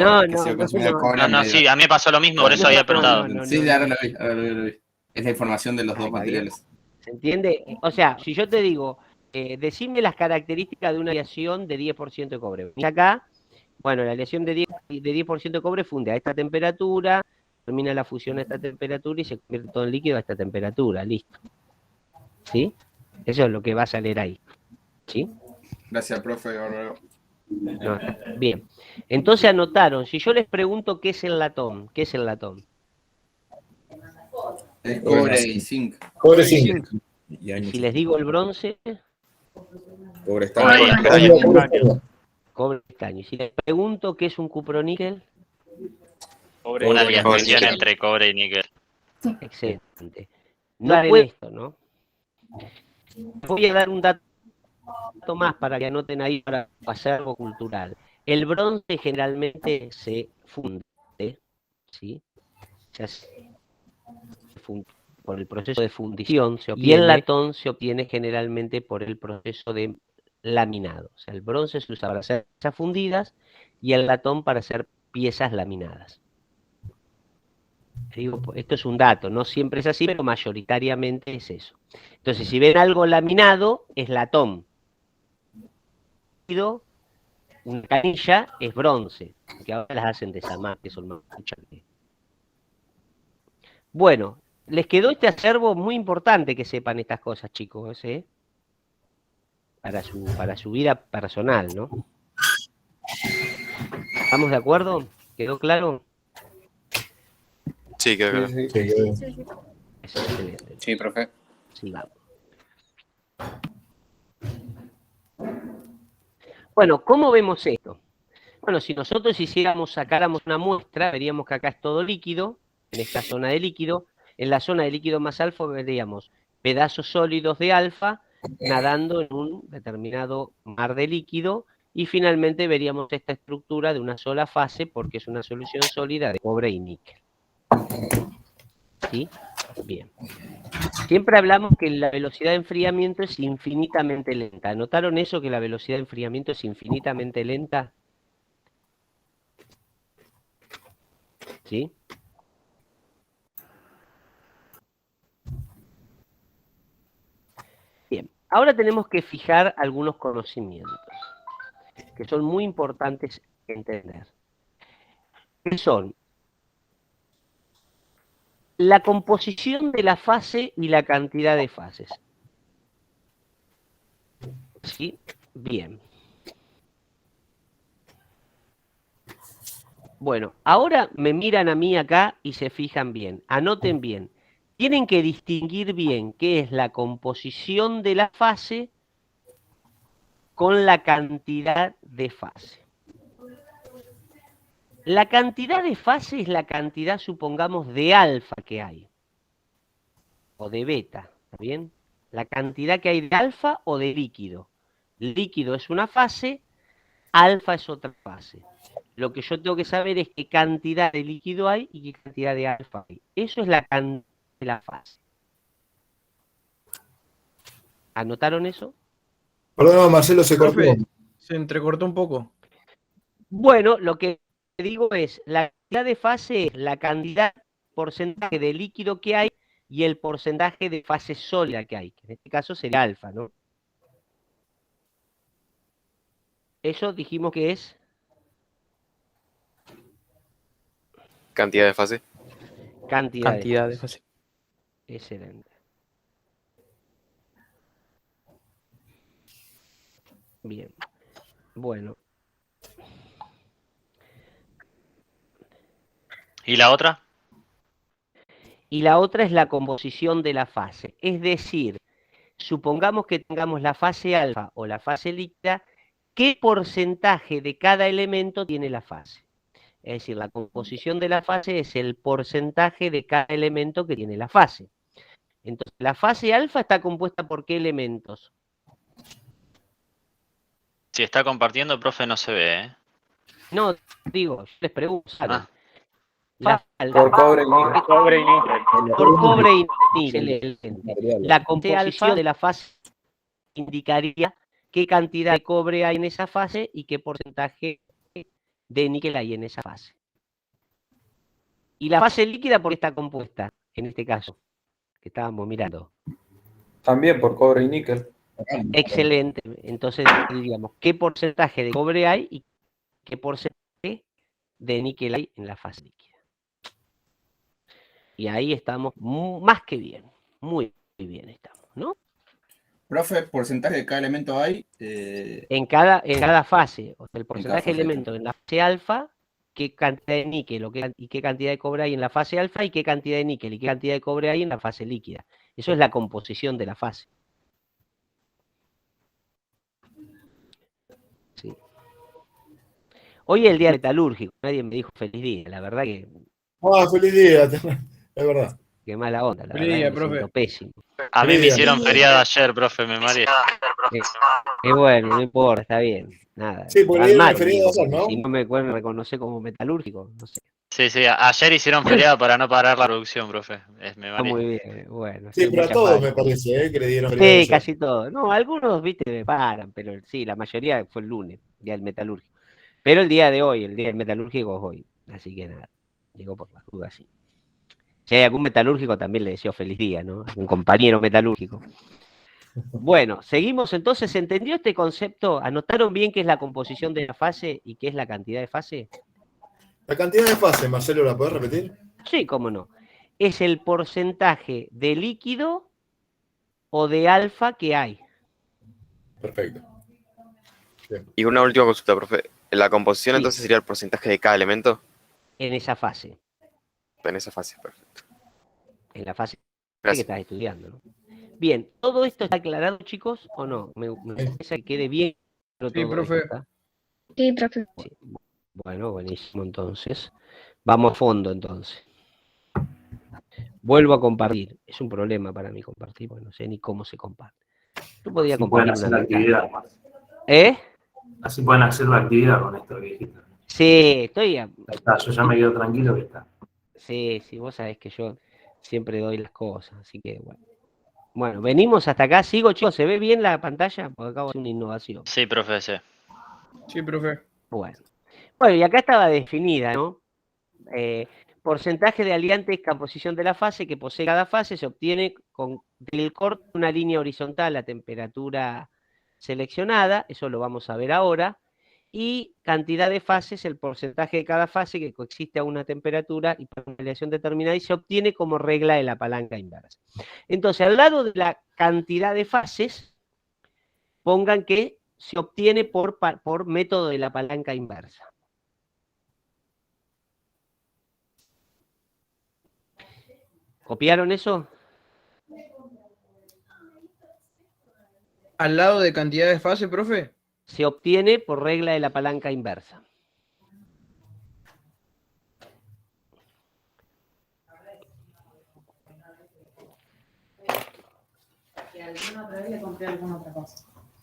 cobre. No, sí, a mí me pasó lo mismo, por eso había preguntado. Sí, ahora lo vi, ahora lo vi. Es la información de los dos materiales. ¿Se entiende? O sea, si yo te digo, decime las características de una aleación de 10% de cobre. Y acá, bueno, la aleación de 10% de cobre funde a esta temperatura, termina la fusión a esta temperatura y se convierte todo en líquido a esta temperatura, listo. ¿Sí? Eso es lo que vas a leer ahí. ¿Sí? Gracias, profe. Bárbaro. No, bien. Entonces anotaron, si yo les pregunto qué es el latón, ¿qué es el latón? Es cobre y zinc. Cobre, zinc. Si les digo el bronce, Cobre, estaño. cobre, estaño. Y si les pregunto qué es un cuproníquel, Una aleación entre cobre y níquel. excelente. No hagan esto, ¿no? Voy a dar un dato más para que anoten ahí para acervo cultural. El bronce generalmente se funde, ¿sí? Se funde por el proceso de fundición, y el latón se obtiene generalmente por el proceso de laminado. O sea, el bronce se usa para hacer piezas fundidas y el latón para hacer piezas laminadas. Digo, esto es un dato, no siempre es así, pero mayoritariamente es eso. Entonces, si ven algo laminado, es latón. Una canilla es bronce, que ahora las hacen de samar, que son más muchas. Bueno, les quedó este acervo muy importante que sepan estas cosas, chicos, ¿eh? Para su vida personal, ¿no? ¿Estamos de acuerdo? ¿Quedó claro? Sí, quedó claro. Es excelente. Sí, profe. Sí, vamos. Bueno, ¿cómo vemos esto? Bueno, si nosotros sacáramos una muestra, veríamos que acá es todo líquido, en esta zona de líquido. En la zona de líquido más alfa veríamos pedazos sólidos de alfa nadando en un determinado mar de líquido, y finalmente veríamos esta estructura de una sola fase porque es una solución sólida de cobre y níquel. ¿Sí? Bien. Siempre hablamos que la velocidad de enfriamiento es infinitamente lenta. ¿Notaron eso, que la velocidad de enfriamiento es infinitamente lenta? ¿Sí? Bien. Ahora tenemos que fijar algunos conocimientos que son muy importantes entender. ¿Qué son? La composición de la fase y la cantidad de fases. ¿Sí? Bien. Bueno, ahora me miran a mí acá y se fijan bien. Anoten bien. Tienen que distinguir bien qué es la composición de la fase con la cantidad de fase. La cantidad de fase es la cantidad, supongamos, de alfa que hay. O de beta, ¿está bien? La cantidad que hay de alfa o de líquido. Líquido es una fase, alfa es otra fase. Lo que yo tengo que saber es qué cantidad de líquido hay y qué cantidad de alfa hay. Eso es la cantidad de la fase. ¿Anotaron eso? Perdón, Marcelo, se cortó. Se entrecortó un poco. Bueno, lo que digo es, la cantidad de fase es la cantidad, porcentaje de líquido que hay y el porcentaje de fase sólida que hay, que en este caso sería alfa, ¿no? Eso dijimos que es... Cantidad de fase. Cantidad de fase. Excelente. Bien. Bueno. ¿Y la otra? Y la otra es la composición de la fase. Es decir, supongamos que tengamos la fase alfa o la fase líquida, ¿qué porcentaje de cada elemento tiene la fase? Es decir, la composición de la fase es el porcentaje de cada elemento que tiene la fase. Entonces, la fase alfa está compuesta por ¿qué elementos? Si está compartiendo, profe, no se ve, ¿eh? No, digo, yo les pregunto. Ah. Por cobre y níquel. Por cobre y níquel. Excelente. La composición de la fase indicaría qué cantidad de cobre hay en esa fase y qué porcentaje de níquel hay en esa fase. Y la fase líquida, ¿por qué está compuesta? En este caso, que estábamos mirando. También por cobre y níquel. Excelente. Entonces, diríamos, ¿qué porcentaje de cobre hay y qué porcentaje de níquel hay en la fase líquida? Y ahí estamos más que bien. Muy bien estamos, ¿no? Profe, ¿porcentaje de cada elemento hay? En cada fase. O sea, el porcentaje de elementos en la fase alfa, qué cantidad de níquel y qué cantidad de cobre hay en la fase alfa y qué cantidad de níquel y qué cantidad de cobre hay en la fase líquida. Eso es la composición de la fase. Sí. Hoy es el día metalúrgico, nadie me dijo feliz día, la verdad que... Ah, feliz día, es verdad. Qué mala onda, la Feliz verdad día, que me siento profe. pésimo. A mí me hicieron feriado ayer, profe, me mareé. Qué bueno, no importa, está bien. Nada. Sí, porque Van le dieron mal, el feriado digo, ayer, ¿no? si no me pueden reconocer como metalúrgico, no sé. Sí, ayer hicieron feriado para no parar la producción, profe. Me Está muy mareé. bien, bueno. Sí, pero a mucha todos falta. me parece, que le dieron feriado Sí, ayer. casi todos. No, algunos, viste, me paran, pero sí, la mayoría fue el lunes, día del metalúrgico. Pero el día de hoy, el día del metalúrgico es hoy. Así que nada, digo por las dudas, sí. Si hay algún metalúrgico, también le deseo feliz día, ¿no? Un compañero metalúrgico. Bueno, seguimos entonces. ¿Se entendió este concepto? ¿Anotaron bien qué es la composición de la fase y qué es la cantidad de fase? La cantidad de fases, Marcelo, ¿la podés repetir? Sí, cómo no. Es el porcentaje de líquido o de alfa que hay. Perfecto. Y una última consulta, profe. ¿La composición Sí. entonces sería el porcentaje de cada elemento? En esa fase. En esa fase, perfecto. En la fase que Gracias. estás estudiando, ¿no? Bien, ¿todo esto está aclarado, chicos, o no? Me interesa que quede bien. Sí, todo profe. esto, ¿está? Sí, profe. Sí. Bueno, buenísimo, entonces. Vamos a fondo, entonces. Vuelvo a compartir. Es un problema para mí compartir, porque no sé ni cómo se comparte. Yo podría Así pueden compartir hacer una la pantalla. actividad. ¿Eh? Así pueden hacer la actividad con esto que dijiste. Sí, estoy... Ahí está, yo ya me quedo tranquilo que está. Sí, vos sabés que yo siempre doy las cosas, así que bueno. Bueno, venimos hasta acá. Sigo, chicos, ¿se ve bien la pantalla? Porque acabo de hacer una innovación. Sí, profe, sí. Sí, profe. Bueno, y acá estaba definida, ¿no? Porcentaje de aliantes, composición de la fase que posee cada fase se obtiene del corte de una línea horizontal a temperatura seleccionada, eso lo vamos a ver ahora, y cantidad de fases, el porcentaje de cada fase que coexiste a una temperatura y por una relación determinada y se obtiene como regla de la palanca inversa. Entonces, al lado de la cantidad de fases, pongan que se obtiene por método de la palanca inversa. ¿Copiaron eso? Al lado de cantidad de fase, profe. Se obtiene por regla de la palanca inversa.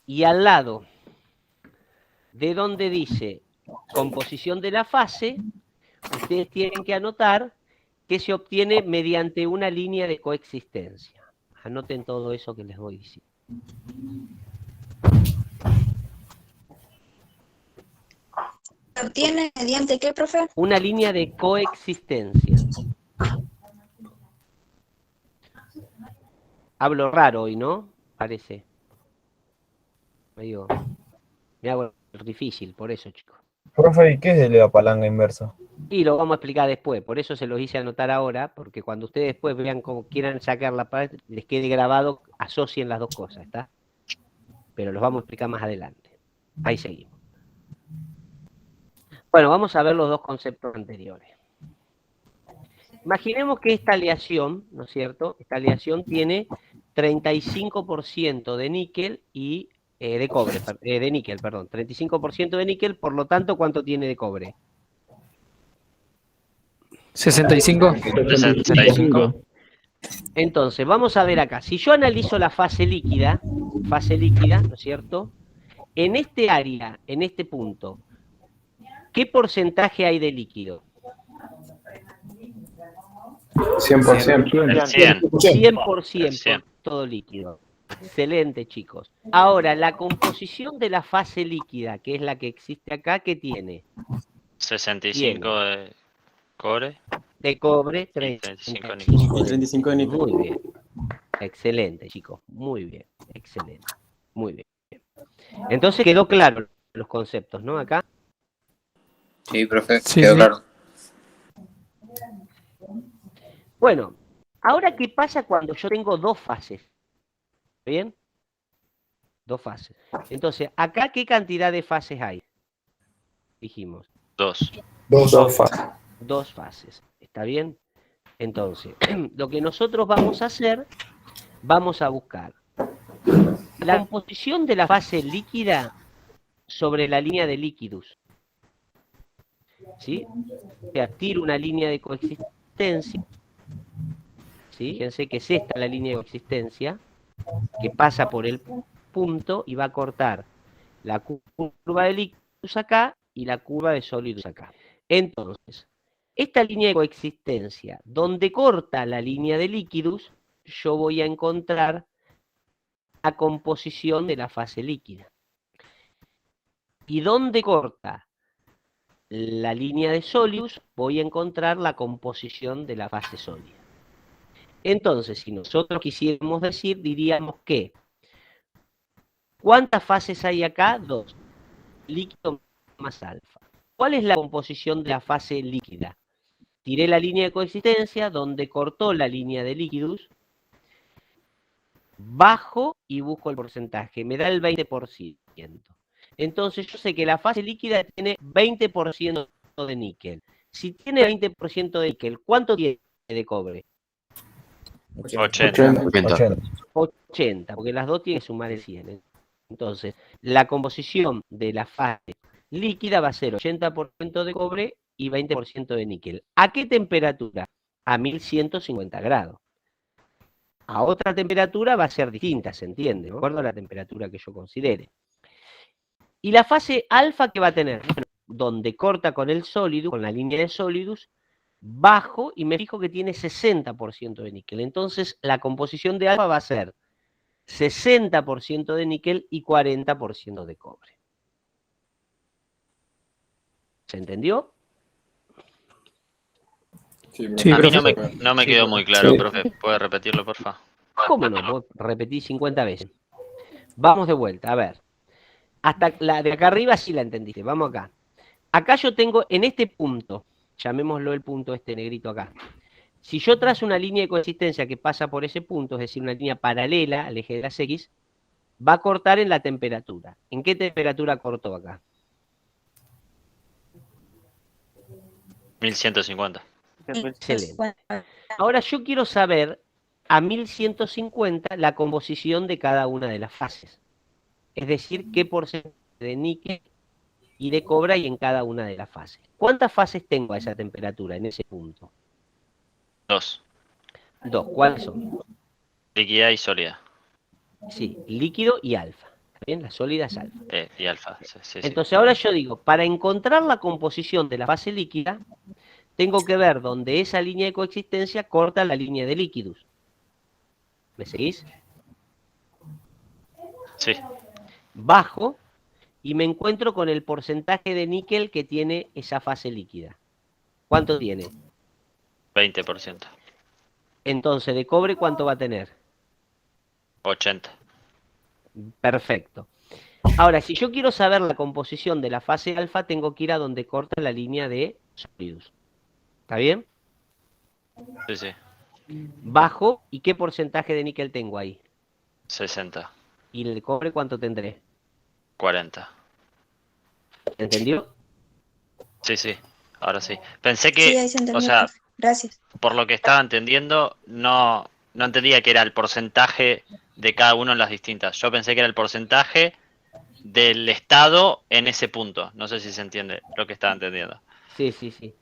Y al lado de donde dice composición de la fase, ustedes tienen que anotar que se obtiene mediante una línea de coexistencia. Anoten todo eso que les voy diciendo. ¿Se obtiene mediante qué, profe? Una línea de coexistencia. Hablo raro hoy, ¿no? Parece. Me hago difícil, por eso, chicos. Profe, ¿y qué es de la palanca inversa? Y lo vamos a explicar después, por eso se los hice anotar ahora, porque cuando ustedes después vean cómo quieran sacar la parte, les quede grabado, asocien las dos cosas, ¿está? Pero los vamos a explicar más adelante. Ahí seguimos. Bueno, vamos a ver los dos conceptos anteriores. Imaginemos que esta aleación, ¿no es cierto? Esta aleación tiene 35% de níquel y de cobre, de níquel, perdón, 35% de níquel, por lo tanto, ¿cuánto tiene de cobre? 65. 65. Entonces, vamos a ver acá. Si yo analizo la fase líquida, ¿no es cierto? en este área, en este punto, ¿qué porcentaje hay de líquido? 100%. El 100. 100% todo líquido. Excelente, chicos. Ahora, la composición de la fase líquida, que es la que existe acá, ¿qué tiene? 65 de cobre. De cobre, 35 de níquel. 35 de níquel. Muy bien. Excelente, chicos. Muy bien. Excelente. Muy bien. Entonces quedó claro los conceptos, ¿no? Acá. Sí, profe, Sí, quedó sí. claro. Bueno, ahora, ¿qué pasa cuando yo tengo dos fases? ¿Bien? Dos fases. Entonces, ¿acá qué cantidad de fases hay? Dijimos. 2. Dos fases. Dos fases. ¿Está bien? Entonces, lo que nosotros vamos a hacer, vamos a buscar la composición de la fase líquida sobre la línea de líquidos. ¿Sí? O sea, tiro una línea de coexistencia. ¿Sí? Fíjense que es esta la línea de coexistencia, que pasa por el punto y va a cortar la curva de líquidos acá y la curva de sólidos acá. Entonces, esta línea de coexistencia, donde corta la línea de líquidos, yo voy a encontrar la composición de la fase líquida. Y donde corta la línea de sólidos, voy a encontrar la composición de la fase sólida. Entonces, si nosotros quisiéramos decir, diríamos que ¿cuántas fases hay acá? 2. Líquido más alfa. ¿Cuál es la composición de la fase líquida? Tiré la línea de coexistencia, donde cortó la línea de líquidos, bajo y busco el porcentaje. Me da el 20%. Entonces yo sé que la fase líquida tiene 20% de níquel. Si tiene 20% de níquel, ¿cuánto tiene de cobre? 80. 80, porque las dos tienen que sumar el 100. Entonces, la composición de la fase líquida va a ser 80% de cobre y 20% de níquel. ¿A qué temperatura? A 1150 grados. A otra temperatura va a ser distinta, ¿se entiende? De acuerdo a la temperatura que yo considere. ¿Y la fase alfa qué va a tener? Bueno, donde corta con el sólido, con la línea de sólidos, bajo y me fijo que tiene 60% de níquel. Entonces, la composición de alfa va a ser 60% de níquel y 40% de cobre. ¿Se entendió? Sí, A mí profe. no me quedó muy claro, Sí. profe. ¿Puede repetirlo, por favor? ¿Cómo no? Vos repetí 50 veces. Vamos de vuelta, a ver. Hasta la de acá arriba sí la entendiste. Vamos acá. Acá yo tengo en este punto, llamémoslo el punto este negrito acá. Si yo trazo una línea de coexistencia que pasa por ese punto, es decir, una línea paralela al eje de las X, va a cortar en la temperatura. ¿En qué temperatura cortó acá? 1150. Excelente. Ahora yo quiero saber a 1150 la composición de cada una de las fases. Es decir, qué porcentaje de níquel y de cobre hay en cada una de las fases. ¿Cuántas fases tengo a esa temperatura, en ese punto? 2. 2. ¿Cuáles son? Líquida y sólida. Sí, líquido y alfa. ¿Está bien? La sólida es alfa. Y alfa. Sí, sí. Entonces ahora yo digo, para encontrar la composición de la fase líquida, tengo que ver dónde esa línea de coexistencia corta la línea de líquidos. ¿Me seguís? Sí. Bajo y me encuentro con el porcentaje de níquel que tiene esa fase líquida. ¿Cuánto tiene? 20%. Entonces, de cobre, ¿cuánto va a tener? 80. Perfecto. Ahora, si yo quiero saber la composición de la fase alfa, tengo que ir a donde corta la línea de sólidos. ¿Está bien? Sí, sí. Bajo, ¿y qué porcentaje de níquel tengo ahí? 60. ¿Y el de cobre cuánto tendré? 40. ¿Entendió? Sí, sí. Ahora sí. Pensé Sí, que, ahí se entendió, o sea, profe. Gracias. por lo que estaba entendiendo, no entendía que era el porcentaje de cada uno en las distintas. Yo pensé que era el porcentaje del estado en ese punto. No sé si se entiende lo que estaba entendiendo. Sí, sí, sí.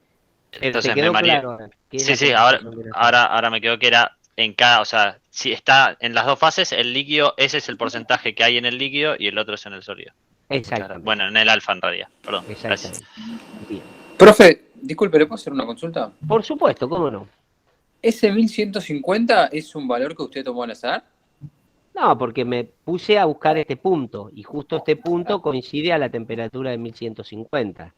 Entonces ¿Te quedó me mareé. claro ahora? ¿Qué es Sí, la sí, composición de la fase? ahora me quedó que era en cada, o sea, si está en las dos fases, el líquido, ese es el porcentaje que hay en el líquido y el otro es en el sólido. Exactamente. Bueno, en el alfa en realidad. Perdón. Gracias. Bien. Profe, disculpe, ¿le puedo hacer una consulta? Por supuesto, ¿cómo no? ¿Ese 1150 es un valor que usted tomó al azar? No, porque me puse a buscar este punto, y justo este punto coincide a la temperatura de 1150.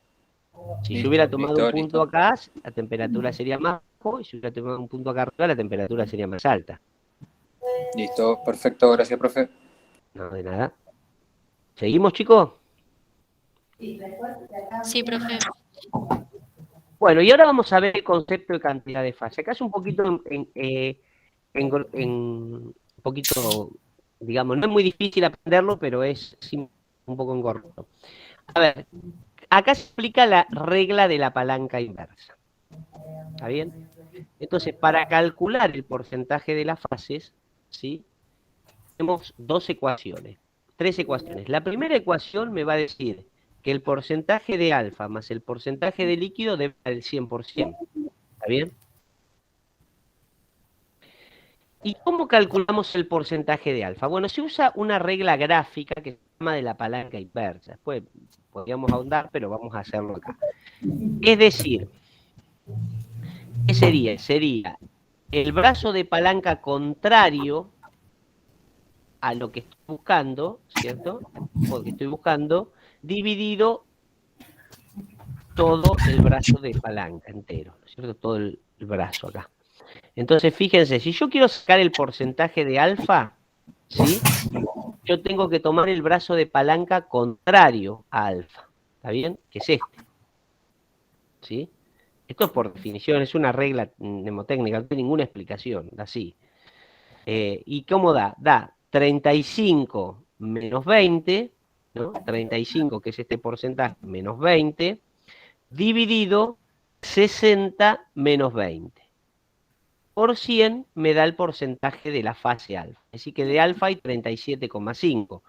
Si yo hubiera tomado un punto acá, la temperatura sería más baja, y si hubiera tomado un punto acá arriba, la temperatura sería más alta. Listo, perfecto, gracias, profe. No, de nada. ¿Seguimos, chicos? Sí, profe. Bueno, y ahora vamos a ver el concepto de cantidad de fase. Acá es un poquito, un poquito, digamos, no es muy difícil aprenderlo, pero es un poco engorroso. A ver, acá se explica la regla de la palanca inversa. ¿Está bien? Entonces, para calcular el porcentaje de las fases, ¿sí? Tenemos tres ecuaciones. La primera ecuación me va a decir que el porcentaje de alfa más el porcentaje de líquido debe ser el 100%. ¿Está bien? ¿Y cómo calculamos el porcentaje de alfa? Bueno, se usa una regla gráfica que se llama de la palanca inversa. Después podríamos ahondar, pero vamos a hacerlo acá. Es decir, ¿qué sería? Sería el brazo de palanca contrario a lo que estoy buscando, ¿cierto? Porque estoy buscando, dividido todo el brazo de palanca entero, ¿cierto? Todo el brazo acá. Entonces, fíjense, si yo quiero sacar el porcentaje de alfa, ¿sí? Yo tengo que tomar el brazo de palanca contrario a alfa, ¿está bien? Que es este, ¿sí? Esto es por definición, es una regla mnemotécnica, no tiene ninguna explicación, así. ¿Y cómo da? Da 35 menos 20, ¿no? 35, que es este porcentaje, menos 20, dividido 60 menos 20. Por 100 me da el porcentaje de la fase alfa. Es decir, que de alfa hay 37,5.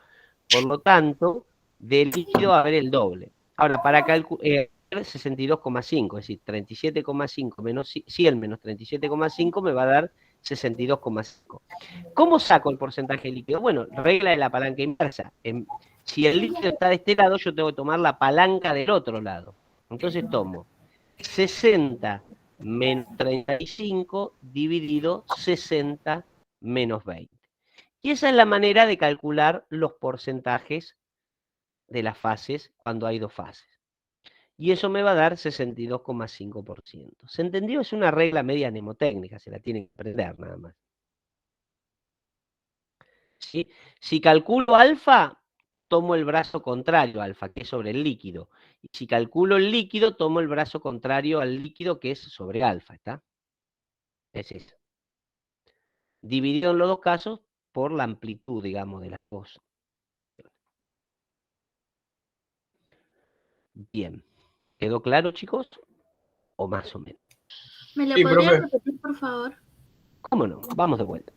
Por lo tanto, de líquido va a haber el doble. Ahora, para calcular 62,5, es decir, 37,5 menos 100 menos 37,5 me va a dar 62,5. ¿Cómo saco el porcentaje líquido? Bueno, regla de la palanca inversa. Si el líquido está de este lado, yo tengo que tomar la palanca del otro lado. Entonces tomo 60 menos 35 dividido 60 menos 20. Y esa es la manera de calcular los porcentajes de las fases cuando hay dos fases. Y eso me va a dar 62,5%. ¿Se entendió? Es una regla media mnemotécnica, se la tienen que aprender nada más. ¿Sí? Si calculo alfa, tomo el brazo contrario a alfa, que es sobre el líquido. Y si calculo el líquido, tomo el brazo contrario al líquido, que es sobre alfa, ¿está? Es eso. Dividido en los dos casos por la amplitud, digamos, de las dos. Bien. ¿Quedó claro, chicos? ¿O más o menos? ¿Me lo Sí, podría profe. repetir, por favor? ¿Cómo no? Vamos de vuelta.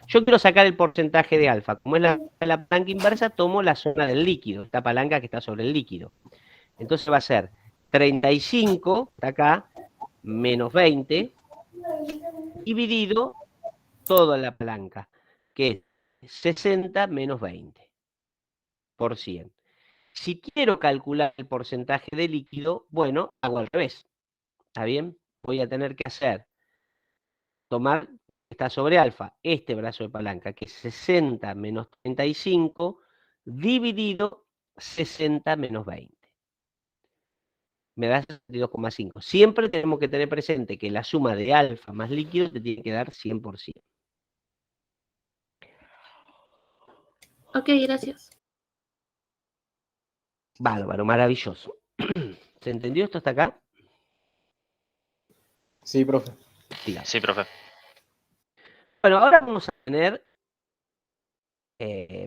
Yo quiero sacar el porcentaje de alfa. Como es la palanca inversa, tomo la zona del líquido, esta palanca que está sobre el líquido. Entonces va a ser 35, está acá, menos 20, dividido toda la palanca, que es 60 menos 20 por 100. Si quiero calcular el porcentaje de líquido, bueno, hago al revés. ¿Está bien? Voy a tener que tomar, está sobre alfa, este brazo de palanca, que es 60 menos 35, dividido 60 menos 20. Me da 62,5. Siempre tenemos que tener presente que la suma de alfa más líquido te tiene que dar 100%. Ok, gracias. Bárbaro, maravilloso. ¿Se entendió esto hasta acá? Sí, profe. Digamos. Sí, profe. Bueno, ahora vamos a tener,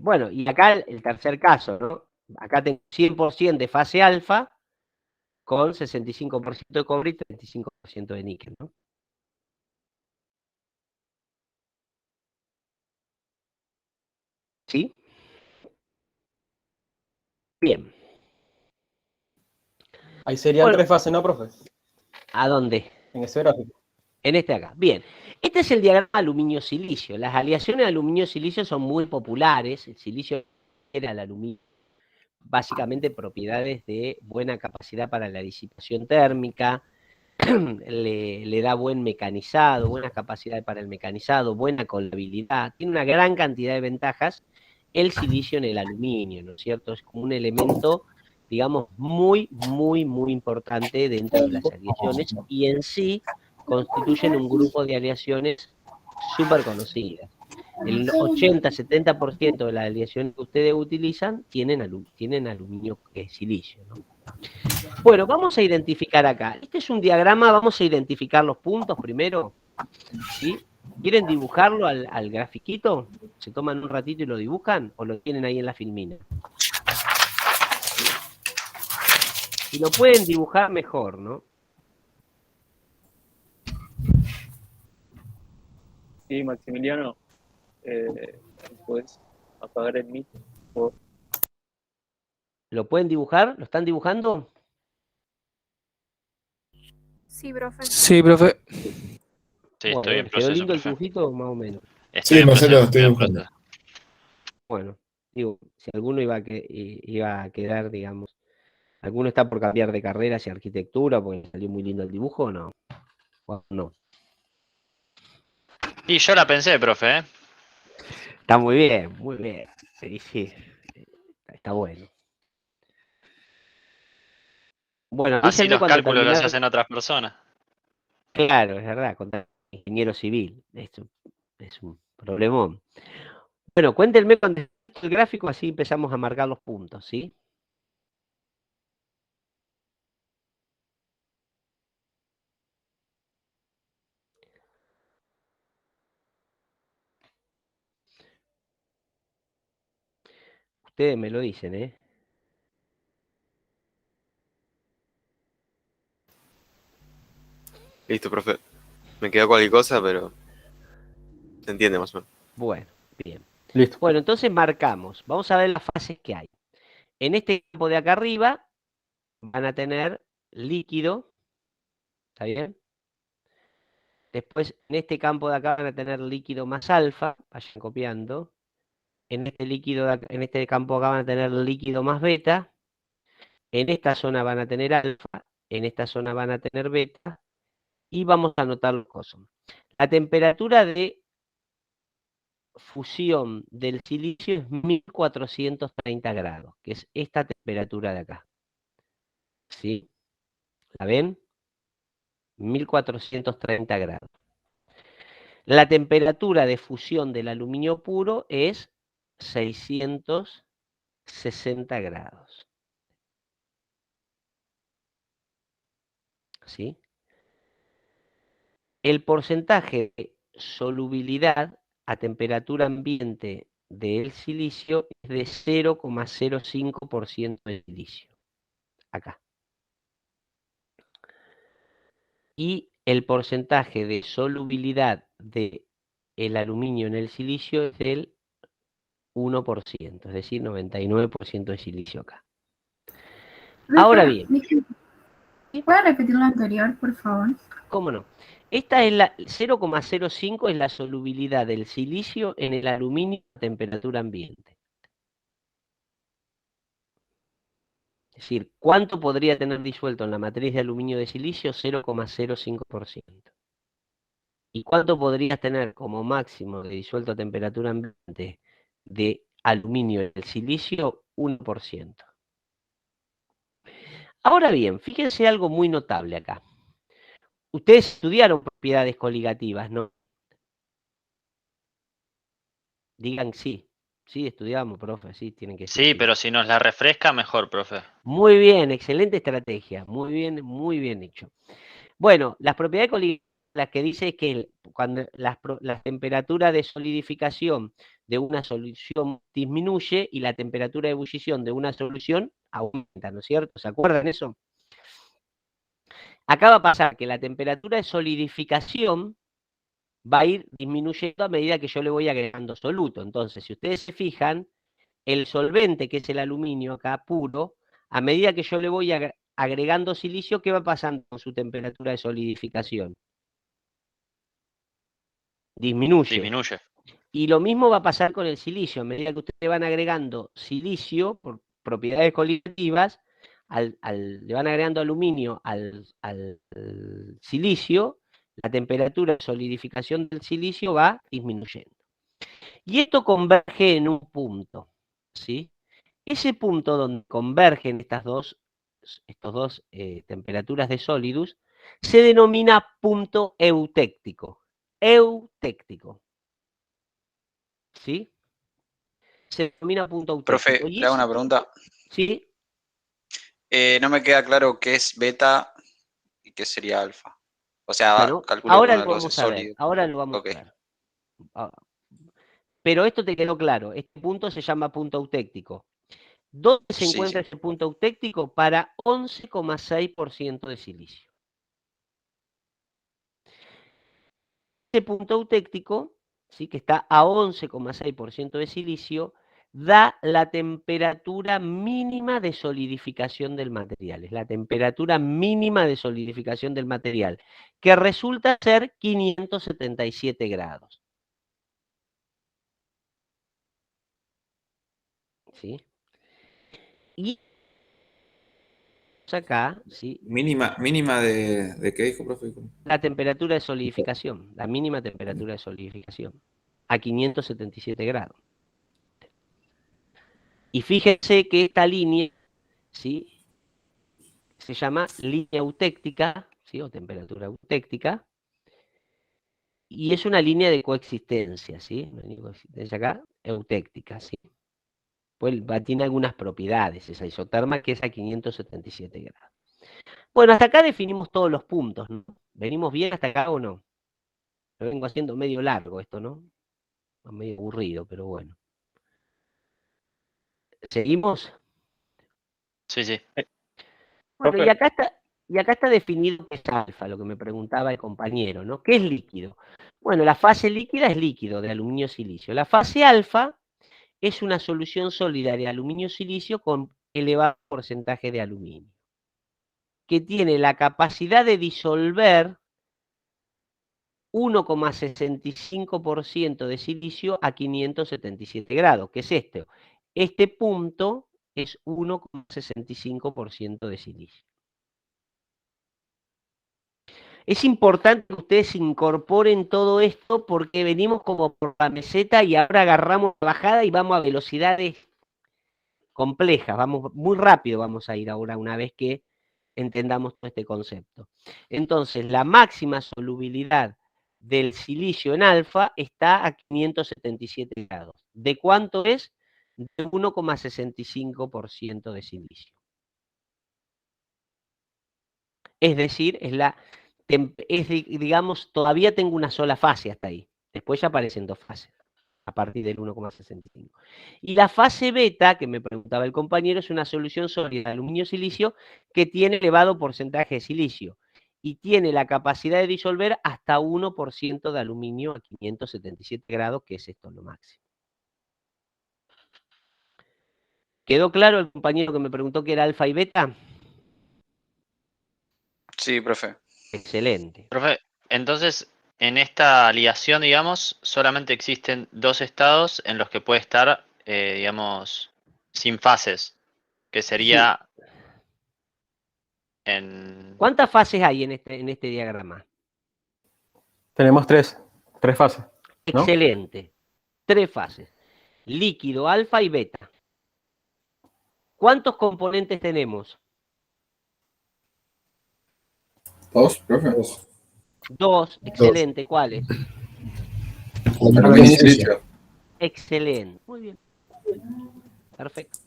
bueno, y acá el tercer caso, ¿no? Acá tengo 100% de fase alfa con 65% de cobre y 35% de níquel, ¿no? ¿Sí? Bien. Ahí serían Bueno, tres fases, ¿no, profe? ¿a dónde? En ese gráfico. En este acá. Bien. Este es el diagrama aluminio-silicio. Las aleaciones de aluminio-silicio son muy populares. El silicio era el aluminio. básicamente propiedades de buena capacidad para la disipación térmica, le da buen mecanizado, buenas capacidades para el mecanizado, buena colabilidad, tiene una gran cantidad de ventajas el silicio en el aluminio, ¿no es cierto? Es como un elemento, digamos, muy importante dentro de las aleaciones y en sí constituyen un grupo de aleaciones súper conocidas. El 80-70% de las aleaciones que ustedes utilizan tienen aluminio silicio, ¿no? Bueno, vamos a identificar acá. Este es un diagrama, vamos a identificar los puntos primero, ¿sí? ¿Quieren dibujarlo al grafiquito? ¿Se toman un ratito y lo dibujan? ¿O lo tienen ahí en la filmina? Si lo pueden dibujar, mejor, ¿no? Sí, Maximiliano, ¿puedes apagar el mic? Por... ¿Lo pueden dibujar? ¿Lo están dibujando? Sí, profe. Sí, profe. Sí, Bueno, estoy en ¿quedó proceso, lindo el profe. dibujito? Más o menos. Estoy Sí, en Marcelo, proceso, estoy en dibujando. proceso. Bueno, digo, si alguno iba a quedar, digamos, alguno está por cambiar de carrera hacia arquitectura porque salió muy lindo el dibujo, ¿no? O no. Y yo la pensé, profe, ¿eh? Está muy bien, muy bien. Sí, está bueno. Bueno, Así avísenme los cuando cálculos los terminaron. hacen otras personas. Claro, es verdad, contra ingeniero civil. Esto es un problemón. Bueno, cuéntenme cuando el gráfico, así empezamos a marcar los puntos, ¿sí? Ustedes me lo dicen, ¿eh? Listo, profe. Me quedó cualquier cosa, pero se entiende más o menos. Bueno, bien. Listo. Bueno, entonces marcamos. Vamos a ver las fases que hay. En este campo de acá arriba van a tener líquido, ¿está bien? Después, en este campo de acá van a tener líquido más alfa, vayan copiando. En este líquido, en este campo acá van a tener líquido más beta. En esta zona van a tener alfa, en esta zona van a tener beta. Y vamos a anotar los cosas. La temperatura de fusión del silicio es 1430 grados, que es esta temperatura de acá. ¿Sí? ¿La ven? 1430 grados. La temperatura de fusión del aluminio puro es 660 grados. ¿Sí? El porcentaje de solubilidad a temperatura ambiente del silicio es de 0,05% de silicio. Acá. Y el porcentaje de solubilidad del aluminio en el silicio es del 1%, es decir, 99% de silicio acá. Ahora bien. ¿Puede repetir lo anterior, por favor? ¿Cómo no? Esta es la 0,05 es la solubilidad del silicio en el aluminio a temperatura ambiente. Es decir, ¿cuánto podría tener disuelto en la matriz de aluminio de silicio? 0,05%. ¿Y cuánto podrías tener como máximo de disuelto a temperatura ambiente de aluminio en el silicio? 1%. Ahora bien, fíjense algo muy notable acá. Ustedes estudiaron propiedades coligativas, ¿no? Digan sí. Sí, estudiamos, profe, sí, tienen que ser. Sí, pero si nos la refresca, mejor, profe. Muy bien, excelente estrategia. Muy bien hecho. Bueno, las propiedades coligativas, las que dice es que cuando la temperatura de solidificación de una solución disminuye y la temperatura de ebullición de una solución aumenta, ¿no es cierto? ¿Se acuerdan eso? Acá va a pasar que la temperatura de solidificación va a ir disminuyendo a medida que yo le voy agregando soluto. Entonces, si ustedes se fijan, el solvente, que es el aluminio acá puro, a medida que yo le voy agregando silicio, ¿qué va pasando con su temperatura de solidificación? Disminuye. Disminuye. Y lo mismo va a pasar con el silicio. A medida que ustedes van agregando silicio, propiedades coligativas, le van agregando aluminio al silicio, la temperatura de solidificación del silicio va disminuyendo. Y esto converge en un punto, ¿sí? Ese punto donde convergen estos dos temperaturas de Solidus se denomina punto eutéctico. Eutéctico. ¿Sí? Se denomina punto eutéctico. Profe, le hago una pregunta. Sí. No me queda claro qué es beta y qué sería alfa. O sea, Bueno, calculo ahora que lo uno lo hace vamos a ver. sólido. Ahora lo vamos a ver. Pero esto te quedó claro. Este punto se llama punto eutéctico. ¿Dónde se encuentra ese punto eutéctico? Para 11,6% de silicio. Ese punto eutéctico, ¿sí?, que está a 11,6% de silicio, da la temperatura mínima de solidificación del material. Es la temperatura mínima de solidificación del material, que resulta ser 577 grados. ¿Sí? Y acá, ¿sí? Mínima de qué dijo, profe. La temperatura de solidificación, la mínima temperatura de solidificación, a 577 grados. Y fíjense que esta línea, ¿sí?, se llama línea eutéctica, ¿sí?, o temperatura eutéctica, y es una línea de coexistencia, ¿sí? Una línea de coexistencia acá, eutéctica, ¿sí? Pues tiene algunas propiedades esa isoterma que es a 577 grados. Bueno, hasta acá definimos todos los puntos, ¿no? ¿Venimos bien hasta acá o no? Lo vengo haciendo medio largo esto, ¿no? Medio aburrido, pero bueno. ¿Seguimos? Sí, sí. Bueno, y acá está definido qué es alfa, lo que me preguntaba el compañero, ¿no? ¿Qué es líquido? Bueno, la fase líquida es líquido de aluminio silicio. La fase alfa es una solución sólida de aluminio silicio con elevado porcentaje de aluminio, que tiene la capacidad de disolver 1,65% de silicio a 577 grados, que es este. Este punto es 1,65% de silicio. Es importante que ustedes incorporen todo esto porque venimos como por la meseta y ahora agarramos la bajada y vamos a velocidades complejas, vamos muy rápido, vamos a ir ahora una vez que entendamos todo este concepto. Entonces, la máxima solubilidad del silicio en alfa está a 577 grados. ¿De cuánto es? De 1,65% de silicio. Es decir, digamos, todavía tengo una sola fase hasta ahí. Después ya aparecen dos fases, a partir del 1,65. Y la fase beta, que me preguntaba el compañero, es una solución sólida de aluminio-silicio que tiene elevado porcentaje de silicio y tiene la capacidad de disolver hasta 1% de aluminio a 577 grados, que es esto lo máximo. ¿Quedó claro el compañero que me preguntó qué era alfa y beta? Sí, profe. Excelente. Profe, entonces, en esta aleación, digamos, solamente existen dos estados en los que puede estar, digamos, sin fases, que sería en... ¿Cuántas fases hay en este diagrama? Tenemos tres fases, ¿no? Excelente. 3 fases. Líquido, alfa y beta. ¿Cuántos componentes tenemos? 2, profe. 2. Excelente. ¿Cuáles? Excelente. Muy bien. Perfecto.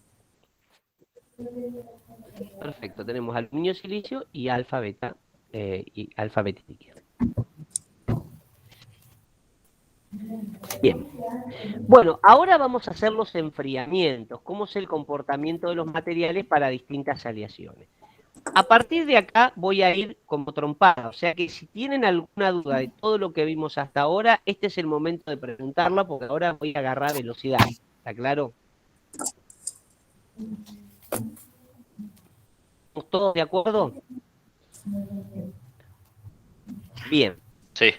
Perfecto. Tenemos aluminio, silicio y alfa, beta y líquido. Bien. Bueno, ahora vamos a hacer los enfriamientos. ¿Cómo es el comportamiento de los materiales para distintas aleaciones? A partir de acá voy a ir como trompada. O sea que si tienen alguna duda de todo lo que vimos hasta ahora, este es el momento de preguntarla porque ahora voy a agarrar velocidad. ¿Está claro? ¿Estamos todos de acuerdo? Bien. Sí.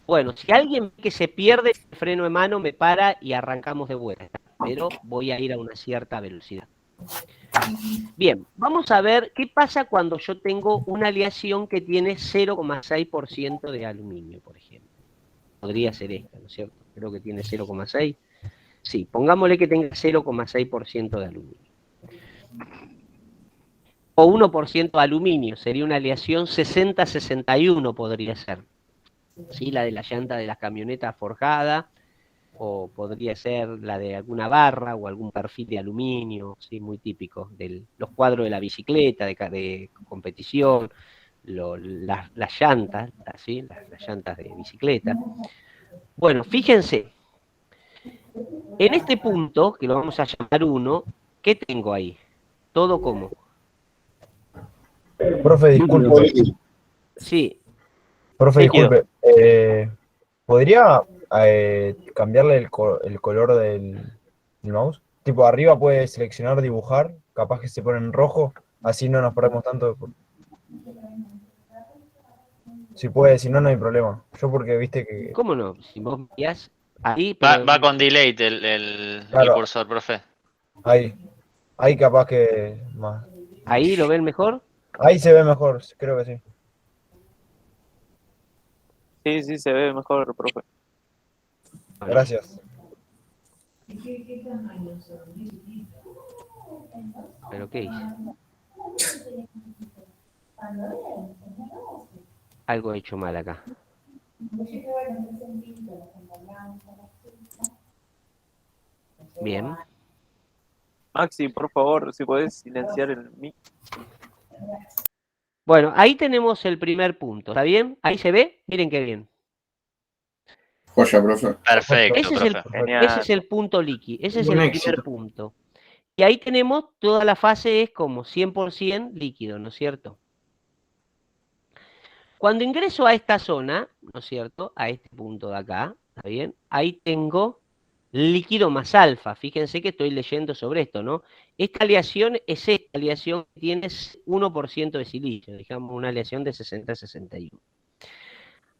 Bueno, si alguien ve que se pierde el freno de mano, me para y arrancamos de vuelta. Pero voy a ir a una cierta velocidad. Bien, vamos a ver qué pasa cuando yo tengo una aleación que tiene 0,6% de aluminio, por ejemplo. Podría ser esta, ¿no es cierto? Creo que tiene 0,6. Sí, pongámosle que tenga 0,6% de aluminio. O 1% de aluminio, sería una aleación 60-61 podría ser. ¿Sí? La de la llanta de las camionetas forjada, o podría ser la de alguna barra o algún perfil de aluminio, ¿sí? Muy típico, de los cuadros de la bicicleta, de competición, las llantas, ¿sí? Las llantas de bicicleta. Bueno, fíjense, en este punto, que lo vamos a llamar 1, ¿qué tengo ahí? Todo como. Profe, disculpe. Sí. Profe, Líquido. disculpe. ¿Podría cambiarle el color del mouse? Tipo, arriba puede seleccionar dibujar, capaz que se pone en rojo, así no nos perdemos tanto. Si puede, si no, no hay problema. Yo porque viste que... ¿Cómo no? Si vos mirás ahí... Va con delay el cursor, profe. Ahí capaz que más. ¿Ahí lo ven mejor? Ahí se ve mejor, creo que sí. Sí, sí, se ve mejor, profe. Gracias. ¿Pero qué hice? Algo he hecho mal acá. Bien. Maxi, por favor, si podés silenciar el mic. Bueno, ahí tenemos el primer punto, ¿está bien? ¿Ahí se ve? Miren qué bien. Joya, profe. Perfecto, Ese es el punto líquido, ese es el primer punto. Y ahí tenemos, toda la fase es como 100% líquido, ¿no es cierto? Cuando ingreso a esta zona, ¿no es cierto? A este punto de acá, ¿está bien? Ahí tengo líquido más alfa. Fíjense que estoy leyendo sobre esto, ¿no? Esta aleación es esta aleación que tiene 1% de silicio, digamos una aleación de 60-61.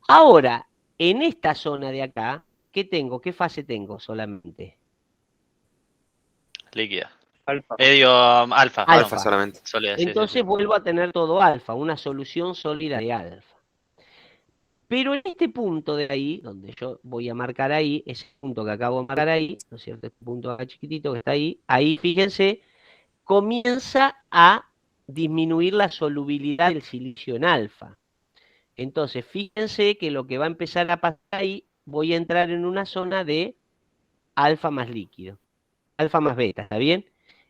Ahora, en esta zona de acá, ¿qué tengo? ¿Qué fase tengo solamente? Líquida. Alfa. Alfa solamente. Sólida, sí, Entonces sí. vuelvo a tener todo alfa, una solución sólida de alfa. Pero en este punto de ahí, donde yo voy a marcar ahí, ese punto que acabo de marcar ahí, ¿no es cierto? Este punto acá chiquitito que está ahí fíjense, comienza a disminuir la solubilidad del silicio en alfa. Entonces, fíjense que lo que va a empezar a pasar ahí, voy a entrar en una zona de alfa más líquido, alfa más beta, ¿está bien?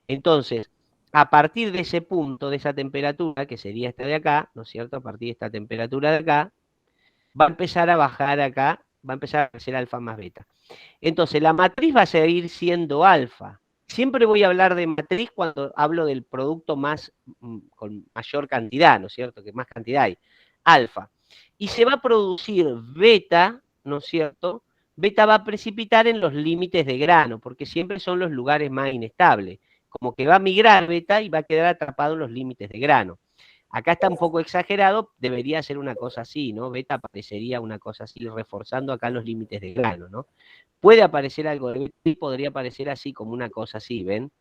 Entonces, a partir de ese punto, de esa temperatura, que sería esta de acá, ¿no es cierto? A partir de esta temperatura de acá, va a empezar a bajar acá, va a empezar a ser alfa más beta. Entonces, la matriz va a seguir siendo alfa. Siempre voy a hablar de matriz cuando hablo del producto más con mayor cantidad, ¿no es cierto? Que más cantidad hay. Alfa. Y se va a producir beta, ¿no es cierto? Beta va a precipitar en los límites de grano, porque siempre son los lugares más inestables. Como que va a migrar beta y va a quedar atrapado en los límites de grano. Acá está un poco exagerado, debería ser una cosa así, ¿no? Beta parecería una cosa así, reforzando acá los límites de grano, ¿no? Puede aparecer algo de beta y podría aparecer así, como una cosa así, ¿ven?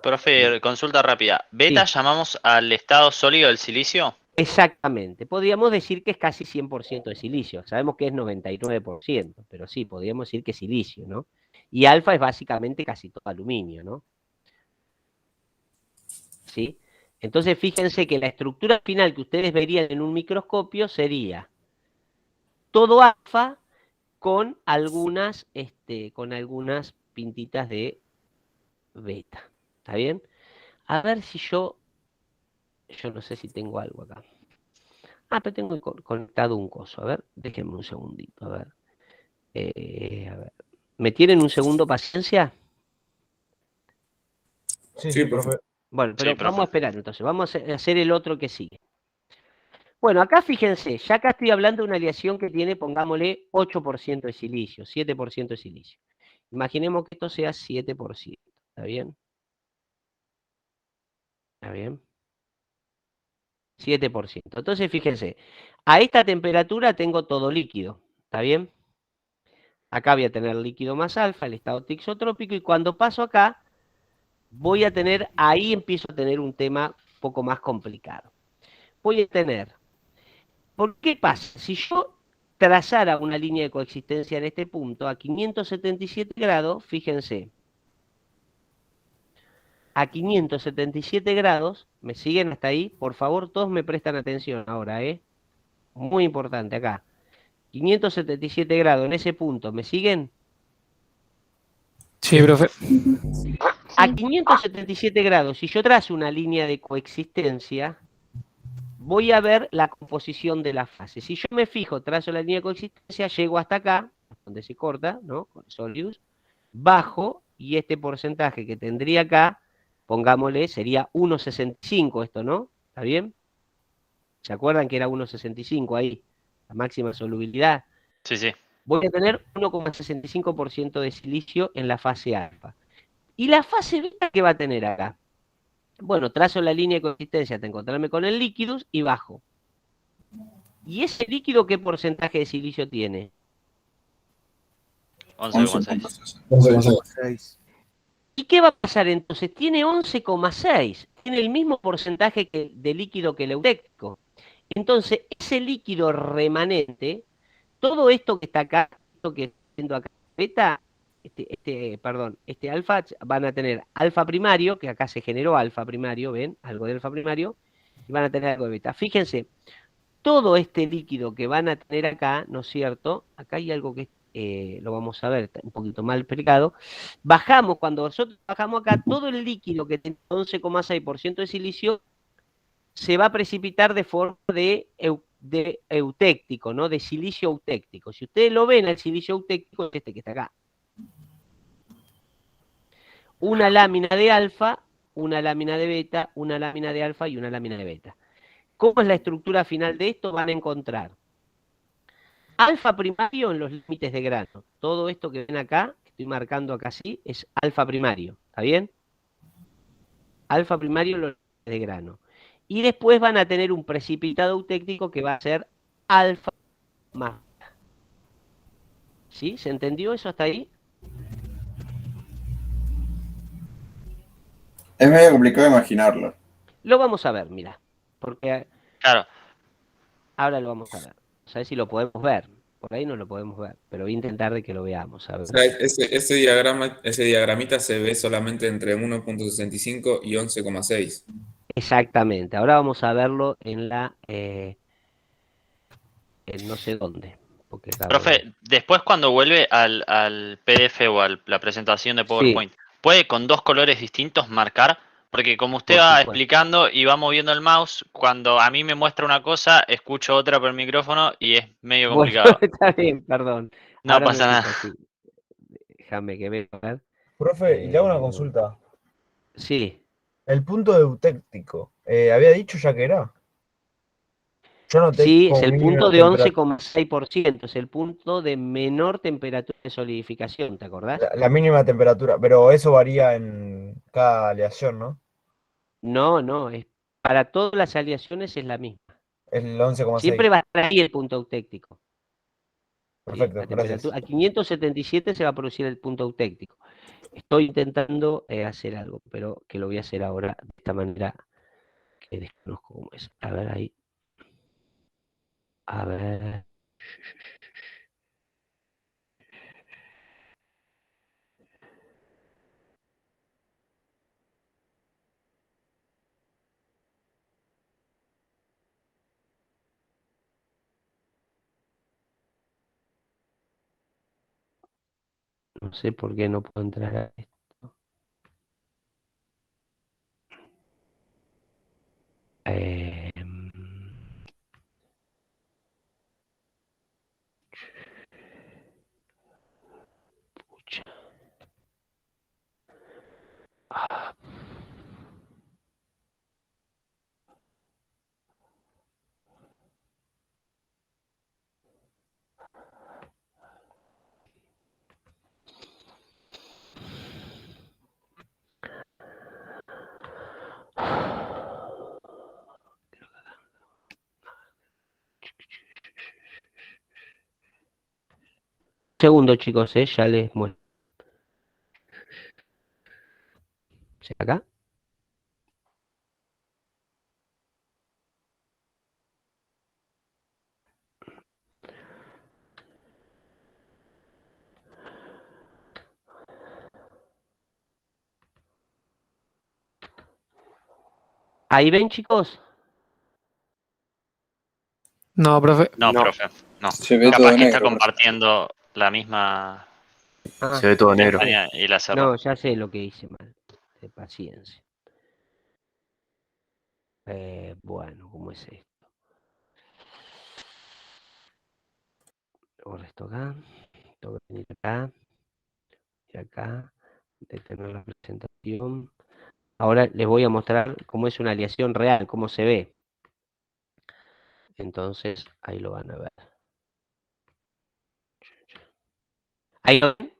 Profe, consulta rápida. ¿Beta llamamos al estado sólido del silicio? Exactamente. Podríamos decir que es casi 100% de silicio. Sabemos que es 99%, pero sí, podríamos decir que es silicio, ¿no? Y alfa es básicamente casi todo aluminio, ¿no? ¿Sí? Entonces, fíjense que la estructura final que ustedes verían en un microscopio sería todo alfa con algunas pintitas de beta. ¿Está bien? A ver si yo no sé si tengo algo acá. Ah, pero tengo conectado un coso. A ver, déjenme un segundito. A ver. ¿Me tienen un segundo paciencia? Sí, profe. Bueno, pero vamos a esperar entonces. Vamos a hacer el otro que sigue. Bueno, acá fíjense, ya acá estoy hablando de una aleación que tiene, pongámosle, 8% de silicio, 7% de silicio. Imaginemos que esto sea 7%. ¿Está bien? ¿Está bien? 7%. Entonces, fíjense, a esta temperatura tengo todo líquido. ¿Está bien? Acá voy a tener líquido más alfa, el estado tixotrópico, y cuando paso acá, voy a tener, ahí empiezo a tener un tema un poco más complicado. Voy a tener, ¿por qué pasa? Si yo trazara una línea de coexistencia en este punto, a 577 grados, fíjense, a 577 grados, ¿me siguen hasta ahí? Por favor, todos me prestan atención ahora, ¿eh? Muy importante acá. 577 grados en ese punto, ¿me siguen? Sí, profe. A 577 grados, si yo trazo una línea de coexistencia, voy a ver la composición de la fase. Si yo me fijo, trazo la línea de coexistencia, llego hasta acá, donde se corta, ¿no? Con Solius, bajo, y este porcentaje que tendría acá, pongámosle, sería 1,65 esto, ¿no? ¿Está bien? ¿Se acuerdan que era 1,65 ahí? La máxima solubilidad. Sí, sí. Voy a tener 1,65% de silicio en la fase alfa. ¿Y la fase beta qué va a tener acá? Bueno, trazo la línea de coexistencia hasta encontrarme con el líquido y bajo. ¿Y ese líquido qué porcentaje de silicio tiene? 11,6. ¿Y qué va a pasar entonces? Tiene 11,6. Tiene el mismo porcentaje de líquido que el eutéctico. Entonces, ese líquido remanente, todo esto que está acá, esto que está haciendo acá, beta, este alfa, van a tener alfa primario, que acá se generó alfa primario, ¿ven? Algo de alfa primario, y van a tener algo de beta. Fíjense, todo este líquido que van a tener acá, ¿no es cierto? Acá hay algo que lo vamos a ver, está un poquito mal explicado. Bajamos, cuando nosotros bajamos acá, todo el líquido que tiene 11,6% de silicio se va a precipitar de forma de eutéctico, ¿no? De silicio eutéctico. Si ustedes lo ven, el silicio eutéctico es este que está acá. Una lámina de alfa, una lámina de beta, una lámina de alfa y una lámina de beta. ¿Cómo es la estructura final de esto? Van a encontrar alfa primario en los límites de grano. Todo esto que ven acá, que estoy marcando acá así, es alfa primario. ¿Está bien? Alfa primario en los límites de grano. Y después van a tener un precipitado eutéctico que va a ser alfa más beta. ¿Sí? ¿Se entendió eso hasta ahí? Es medio complicado imaginarlo. Lo vamos a ver, mira. Porque Claro. ahora lo vamos a ver. No sé si lo podemos ver. Por ahí no lo podemos ver. Pero voy a intentar de que lo veamos. A ver. O sea, ese diagramita se ve solamente entre 1,65 y 11,6. Exactamente. Ahora vamos a verlo en la... en no sé dónde. Porque, claro, Profe, después cuando vuelve al PDF o a la presentación de PowerPoint, ¿puede con dos colores distintos marcar? Porque como usted Por va supuesto. explicando y va moviendo el mouse, cuando a mí me muestra una cosa, escucho otra por el micrófono y es medio Bueno, complicado. está bien, perdón. No Ahora pasa me nada. fijo, sí. Déjame que vea. A ver. Profe, y le hago una consulta. Sí. El punto eutéctico, ¿había dicho ya que era? Yo noté Sí, es como el mínima punto de temperatura. 11,6%. Es el punto de menor temperatura de solidificación, ¿te acordás? La mínima temperatura, pero eso varía en cada aleación, ¿no? No, no. Para todas las aleaciones es la misma. El 11,6. Siempre va a estar ahí el punto eutéctico. Perfecto, La gracias. temperatura, a 577 se va a producir el punto eutéctico. Estoy intentando hacer algo, pero que lo voy a hacer ahora de esta manera que desconozco cómo es. A ver ahí. A ver. No sé por qué no puedo entrar a esto. Pucha. Ah. Segundo, chicos, ya les muestro. ¿Sí, acá? ¿Ahí ven, chicos? No, profe. No, profe, no. Se ve Capaz todo que está negro, profe. compartiendo la misma Ah, Se ve todo negro. pantalla y la cerró. no, ya sé lo que hice mal. Paciencia. Bueno, ¿cómo es esto? Borro esto acá. Tengo que venir acá. Y acá. Detener la presentación. Ahora les voy a mostrar cómo es una aleación real, cómo se ve. Entonces, ahí lo van a ver. ¿Ahí lo ven?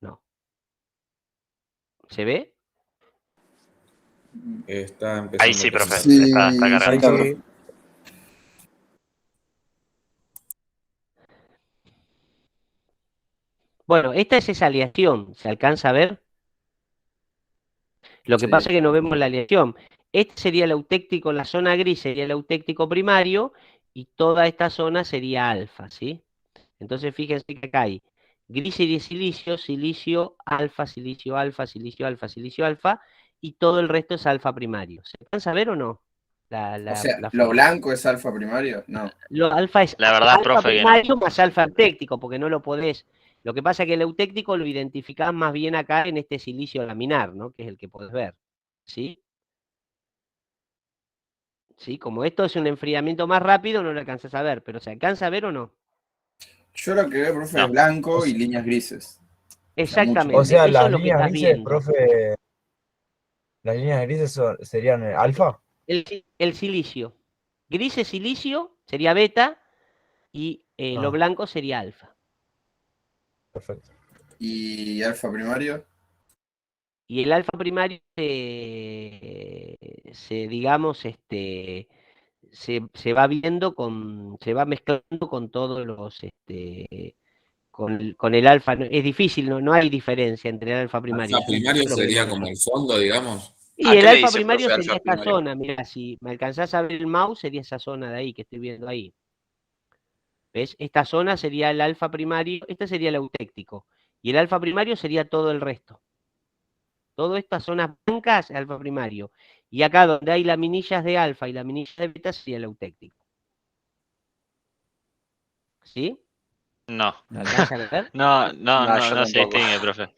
No. ¿Se ve? Está empezando Ahí sí, a profe. presentar. Está Ahí cargando. está, profe. Bueno, esta es esa aleación. ¿Se alcanza a ver? Lo que pasa es que no vemos la aleación. Este sería el eutéctico, la zona gris sería el eutéctico primario y toda esta zona sería alfa, ¿sí? Entonces fíjense que acá hay gris y de silicio, silicio alfa, silicio alfa, silicio alfa, silicio alfa, y todo el resto es alfa primario. ¿Se alcanza a ver o no? O sea, La ¿lo foto. blanco es alfa primario? No. Lo alfa es La verdad, alfa profe, que no. primario más alfa eutéctico, porque no lo podés. Lo que pasa es que el eutéctico lo identificás más bien acá en este silicio laminar, ¿no? Que es el que podés ver. ¿Sí? ¿Sí? Como esto es un enfriamiento más rápido, no lo alcanzas a ver, pero ¿se alcanza a ver o no? Yo lo que veo, profe, No. es blanco y líneas grises. Exactamente, O sea, eso las es lo que líneas estás grises, viendo. profe, las líneas grises serían alfa. El silicio. Gris es silicio, sería beta, y lo blanco sería alfa. Perfecto. ¿Y alfa primario? Y el alfa primario digamos, se va viendo se va mezclando con todos los, con el alfa. Es difícil, no hay diferencia entre el alfa primario. Alfa primario sería como el fondo, digamos. Y el qué le alfa dice, primario profe, sería alfa esta primario? zona, mira, si me alcanzás a ver el mouse, sería esa zona de ahí que estoy viendo ahí. ¿Ves? Esta zona sería el alfa primario, este sería el eutéctico. Y el alfa primario sería todo el resto. Todas estas zonas blancas, alfa primario. Y acá donde hay laminillas de alfa y laminillas de beta sería el eutéctico. ¿Sí? No. ¿Alcanzan a ver? No se distingue, profe.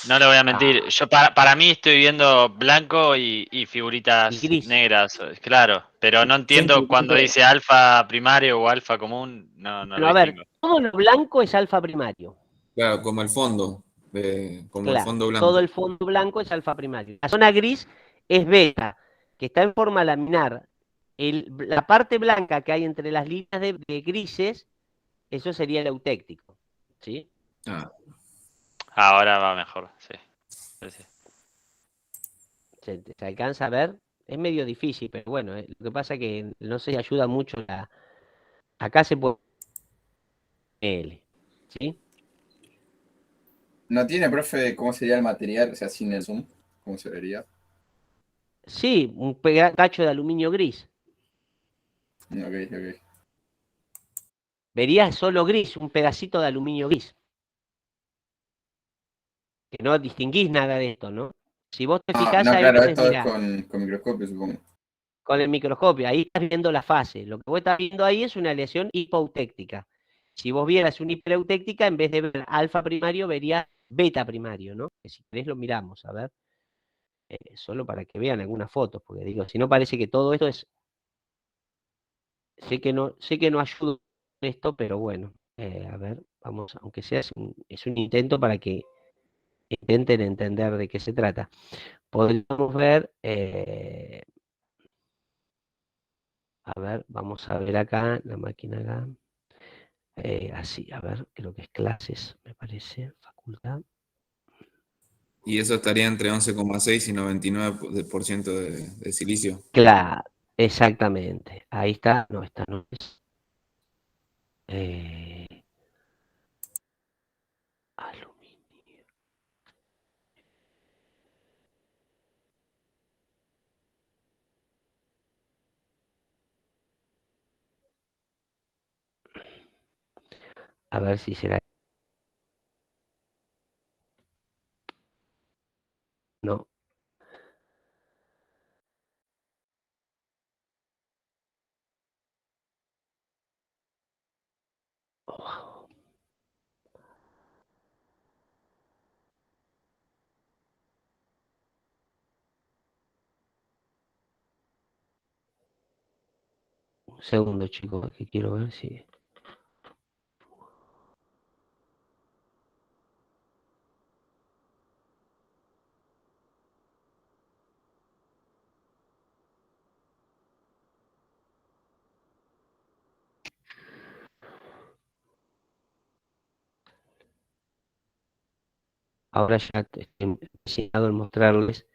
No le voy a mentir. Yo para mí estoy viendo blanco y figuritas gris. negras, claro. Pero no entiendo cuando dice alfa primario o alfa común, no Bueno, lo a ver, distingo. todo lo blanco es alfa primario. Claro, como el fondo. Como el Claro, fondo blanco. todo el fondo blanco es alfa primario. La zona gris es beta, que está en forma laminar. La parte blanca que hay entre las líneas de grises, eso sería el eutéctico. ¿Sí? Ahora va mejor, sí. Sí. ¿Se alcanza a ver? Es medio difícil, pero bueno, lo que pasa es que no se ayuda mucho acá se puede L, ¿sí? ¿No tiene, profe, cómo sería el material? O sea, sin el zoom, ¿cómo se vería? Sí, un cacho de aluminio gris. Ok. Verías solo gris, un pedacito de aluminio gris. Que no distinguís nada de esto, ¿no? Si vos te fijás No, a claro, veces, esto es mirá, con microscopio, supongo. con el microscopio, ahí estás viendo la fase. Lo que vos estás viendo ahí es una aleación hipoeutéctica. Si vos vieras una hipereutéctica, en vez de ver alfa primario, verías beta primario, ¿no? Que si querés lo miramos, a ver. Solo para que vean algunas fotos, porque digo, si no parece que todo esto es... Sé que no ayuda en esto, pero bueno, a ver, vamos, aunque sea, es un intento para que intenten entender de qué se trata. Podríamos ver, a ver, vamos a ver acá, la máquina acá, así, a ver, creo que es clases, me parece, facultad. Y eso estaría entre 11,6 y 99% de silicio. Claro, exactamente, ahí está, no, esta no es. Aluminio. A ver si será. No. Un segundo, chicos, que quiero ver si. Ahora ya estoy empecinado en mostrarles.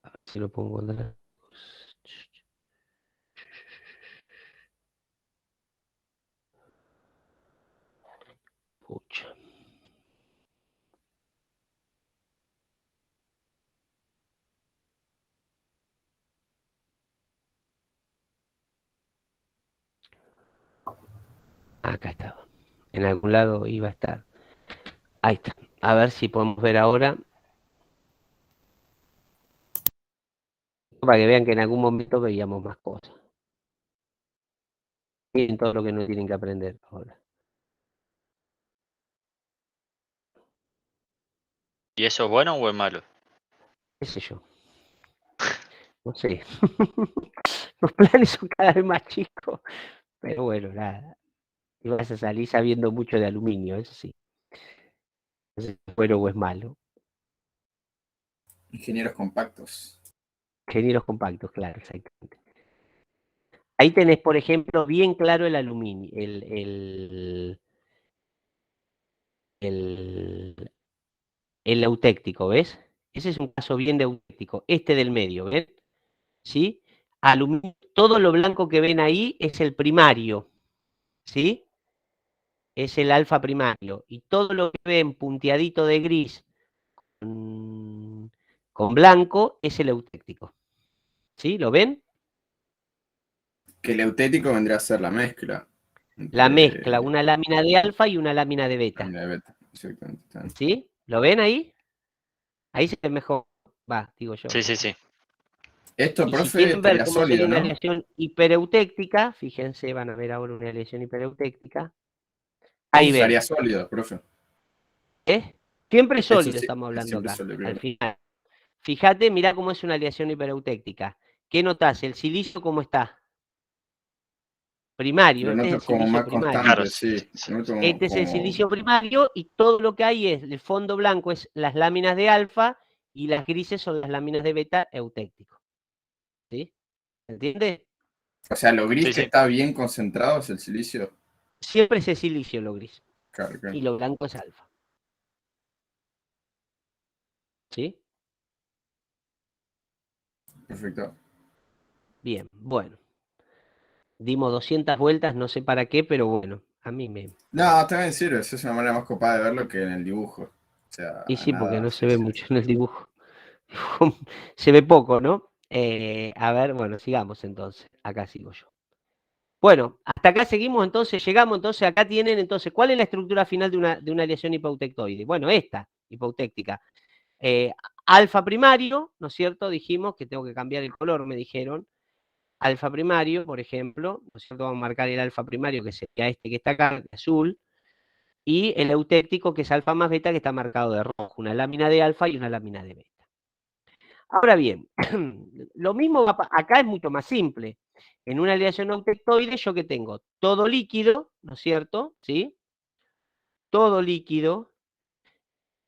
A ver si lo pongo atrás. Pucha. Acá estaba. En algún lado iba a estar. Ahí está. A ver si podemos ver ahora. Para que vean que en algún momento veíamos más cosas. Miren todo lo que no tienen que aprender ahora. ¿Y eso es bueno o es malo? ¿Qué sé yo? No sé. Los planes son cada vez más chicos. Pero bueno, nada. Y vas a salir sabiendo mucho de aluminio, eso sí. No sé si es bueno o es malo. Ingenieros compactos. Ingenieros compactos, claro, exactamente. Ahí tenés, por ejemplo, bien claro el aluminio, el eutéctico, ¿ves? Ese es un caso bien de eutéctico. Este del medio, ¿ven? ¿Sí? Aluminio, todo lo blanco que ven ahí es el primario, ¿sí? Es el alfa primario. Y todo lo que ven punteadito de gris con blanco es el eutéctico. ¿Sí? ¿Lo ven? Que el eutético vendría a ser la mezcla. La mezcla, una lámina de alfa y una lámina de beta. Lámina de beta, exactamente. ¿Sí? ¿Lo ven ahí? Ahí se ve mejor. Va, digo yo. Sí, sí, sí. Esto, Y si profe, quieren ver estaría cómo sería sólido, una ¿no? aleación hipereutéctica, fíjense, van a ver ahora una aleación hipereutéctica. Ahí Eso ven. estaría sólido, profe. Siempre Eso sólido sí, estamos hablando siempre acá, sólido, al claro. final. Fíjate, mirá cómo es una aleación hipereutéctica. ¿Qué notás? ¿El silicio cómo está? Primario, Lo este es el noto como silicio más primario. constante, Claro, sí. Lo noto Este es el como- silicio primario y todo lo que hay es, el fondo blanco es las láminas de alfa y las grises son las láminas de beta eutéctico. ¿Sí? ¿Entiende? O sea, lo gris Sí, que sí. está bien concentrado es el silicio. Siempre es el silicio lo gris. Claro, claro. Y lo blanco es alfa. ¿Sí? Perfecto. Bien, bueno. Dimos 200 vueltas, no sé para qué, pero bueno, a mí me... No, también sirve, es una manera más copada de verlo que en el dibujo. O sea, Y sí, porque nada, no sí, se ve sí, mucho en el dibujo. Se ve poco, ¿no? A ver, bueno, sigamos entonces. Acá sigo yo. Bueno, hasta acá seguimos entonces, llegamos entonces, acá tienen entonces, ¿cuál es la estructura final de una aleación hipoutectoide? Bueno, esta, hipoutéctica. Alfa primario, ¿no es cierto? Dijimos que tengo que cambiar el color, me dijeron. Alfa primario, por ejemplo, ¿no es cierto? Vamos a marcar el alfa primario, que sería este que está acá, azul, y el eutéctico, que es alfa más beta, que está marcado de rojo, una lámina de alfa y una lámina de beta. Ahora bien, lo mismo acá es mucho más simple. En una aleación eutectoide, ¿yo qué tengo? Todo líquido, ¿no es cierto? ¿Sí? Todo líquido,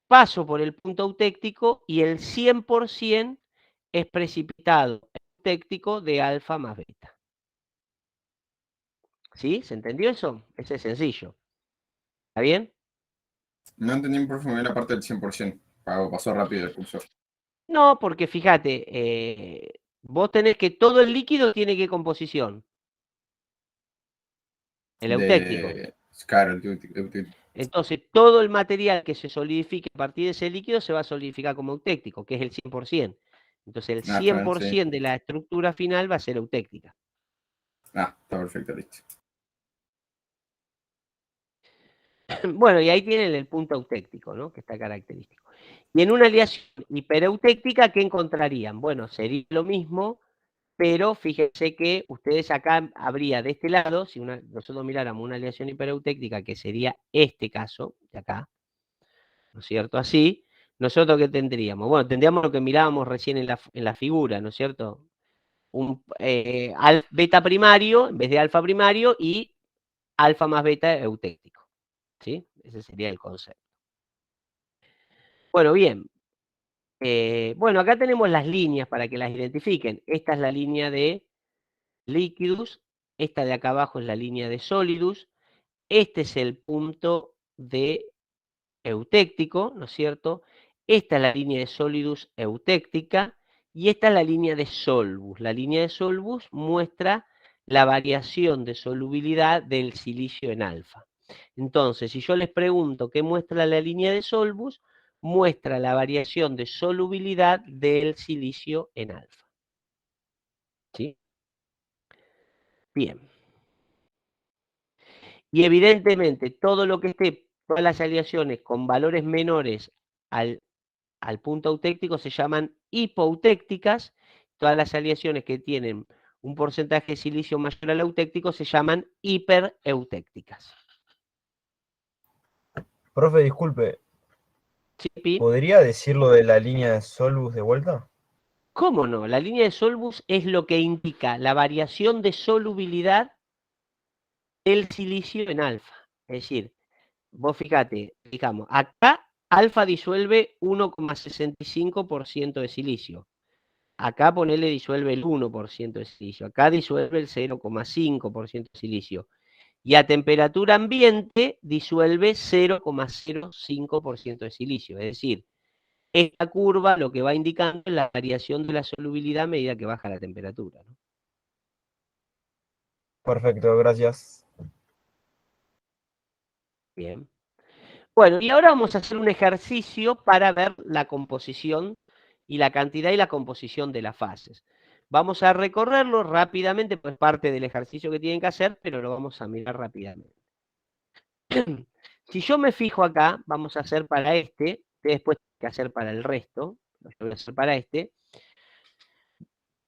paso por el punto eutéctico y el 100% es precipitado eutéctico de alfa más beta. ¿Sí? ¿Se entendió eso? Ese es sencillo. ¿Está bien? No entendí, profe, la parte del 100%. Pasó rápido el cursor. No, porque fíjate, vos tenés que todo el líquido tiene qué composición. El eutéctico. Claro, el eutéctico. Entonces, todo el material que se solidifique a partir de ese líquido se va a solidificar como eutéctico, que es el 100%. Entonces, el 100% de la estructura final va a ser eutéctica. Está perfecto, listo. Bueno, y ahí tienen el punto eutéctico, ¿no? Que está característico. Y en una aleación hipereutéctica, ¿qué encontrarían? Bueno, sería lo mismo, pero fíjense que ustedes acá habría de este lado, si nosotros miráramos una aleación hipereutéctica, que sería este caso, de acá, ¿no es cierto? Así, ¿nosotros qué tendríamos? Bueno, tendríamos lo que mirábamos recién en la figura, ¿no es cierto? Un beta primario en vez de alfa primario y alfa más beta eutéctico. ¿Sí? Ese sería el concepto. Bueno, bien. Bueno, acá tenemos las líneas para que las identifiquen. Esta es la línea de Liquidus, esta de acá abajo es la línea de Solidus, este es el punto de eutéctico, ¿no es cierto? Esta es la línea de Solidus eutéctica y esta es la línea de Solvus. La línea de Solvus muestra la variación de solubilidad del silicio en alfa. Entonces, si yo les pregunto qué muestra la línea de Solvus, muestra la variación de solubilidad del silicio en alfa. ¿Sí? Bien. Y evidentemente, todo lo que esté, todas las aleaciones con valores menores al punto eutéctico se llaman hipoeutécticas. Todas las aleaciones que tienen un porcentaje de silicio mayor al eutéctico se llaman hipereutécticas. Profe, disculpe. ¿Sí? ¿Podría decirlo de la línea de Solvus de vuelta? ¿Cómo no? La línea de Solvus es lo que indica la variación de solubilidad del silicio en alfa. Es decir, vos fíjate, digamos, acá alfa disuelve 1,65% de silicio. Acá ponele disuelve el 1% de silicio. Acá disuelve el 0,5% de silicio. Y a temperatura ambiente disuelve 0,05% de silicio. Es decir, esta curva lo que va indicando es la variación de la solubilidad a medida que baja la temperatura, ¿no? Perfecto, gracias. Bien. Bueno, y ahora vamos a hacer un ejercicio para ver la composición y la cantidad y la composición de las fases. Vamos a recorrerlo rápidamente, pues parte del ejercicio que tienen que hacer, pero lo vamos a mirar rápidamente. Si yo me fijo acá, vamos a hacer para este, después hay que hacer para el resto, lo voy a hacer para este.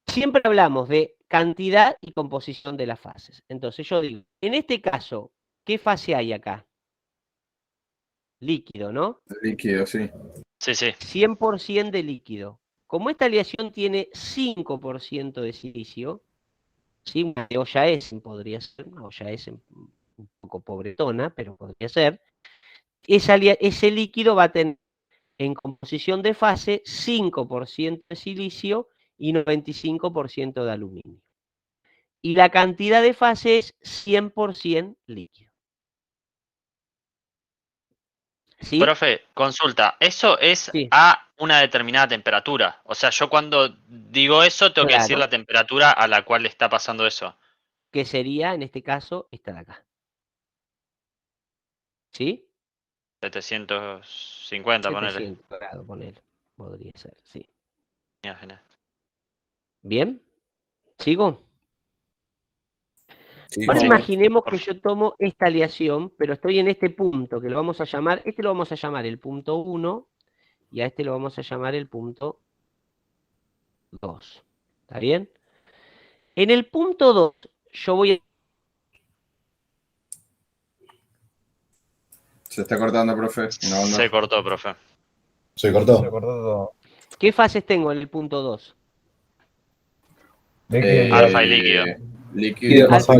Siempre hablamos de cantidad y composición de las fases. Entonces yo digo, en este caso, ¿qué fase hay acá? Líquido, ¿no? Líquido, sí. Sí, sí. 100% de líquido. Como esta aleación tiene 5% de silicio, ¿sí? Una de olla Essen podría ser, una olla Essen un poco pobretona, pero podría ser. Ese líquido va a tener en composición de fase 5% de silicio y 95% de aluminio. Y la cantidad de fase es 100% líquido. ¿Sí? Profe, consulta, eso es a una determinada temperatura. O sea, yo cuando digo eso tengo que decir la temperatura a la cual está pasando eso. Que sería, en este caso, esta de acá. ¿Sí? 750, ponele. 700 grados, ponele. Podría ser, sí. Ya, genial. ¿Bien? ¿Sigo? Sí, Ahora sí. imaginemos que yo tomo esta aleación, pero estoy en este punto, que lo vamos a llamar, este lo vamos a llamar el punto 1, y a este lo vamos a llamar el punto 2. ¿Está bien? En el punto 2, yo voy a... Se está cortando, profe. No, no. Se cortó, profe. Se cortó. Se cortó todo. ¿Qué fases tengo en el punto 2? Alfa y líquido. Líquido. Alfa.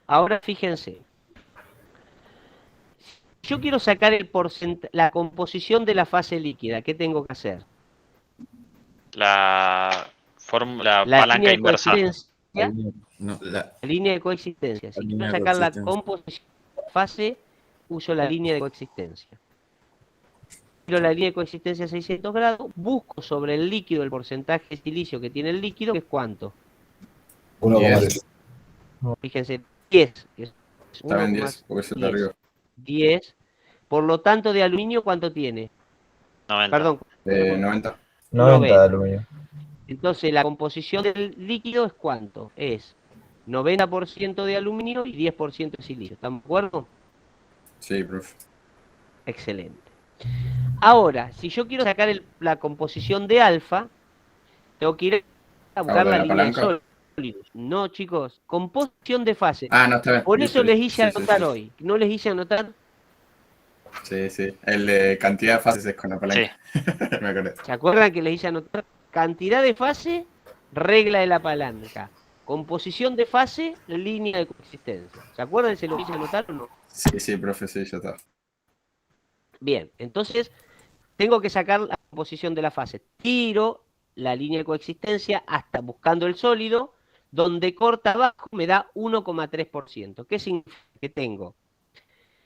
Ahora fíjense. Si yo quiero sacar la composición de la fase líquida, ¿qué tengo que hacer? La La palanca línea de inversa. coexistencia. No, La línea de coexistencia. Si línea quiero de sacar la coexistencia. composición de la fase, uso la línea de coexistencia. Quiero la línea de coexistencia a 600 grados, busco sobre el líquido el porcentaje de silicio que tiene el líquido, que es ¿cuánto? 1,10. Fíjense, 10. Está bien 10, porque se te arriba. 10. Por lo tanto, de aluminio, ¿cuánto tiene? 90. Perdón. 90. 90 de aluminio. Entonces, la composición del líquido es ¿cuánto? Es 90% de aluminio y 10% de silicio. ¿Estamos de acuerdo? Sí, profe. Excelente. Ahora, si yo quiero sacar la composición de alfa, tengo que ir a buscar la línea de sólidos. No, chicos, composición de fase. No, está bien. Por Listo, eso les listo. hice Sí, anotar sí. hoy. ¿No les hice anotar? Sí, sí. El de cantidad de fases es con la palanca. Me acordé. ¿Se acuerdan que les hice anotar? Cantidad de fase, regla de la palanca. Composición de fase, línea de coexistencia. ¿Se acuerdan? ¿Se lo hice anotar o no? Sí, sí, profe, sí, ya está. Bien, entonces tengo que sacar la composición de la fase. Tiro la línea de coexistencia hasta buscando el sólido, donde corta abajo me da 1,3%. ¿Qué significa? Que tengo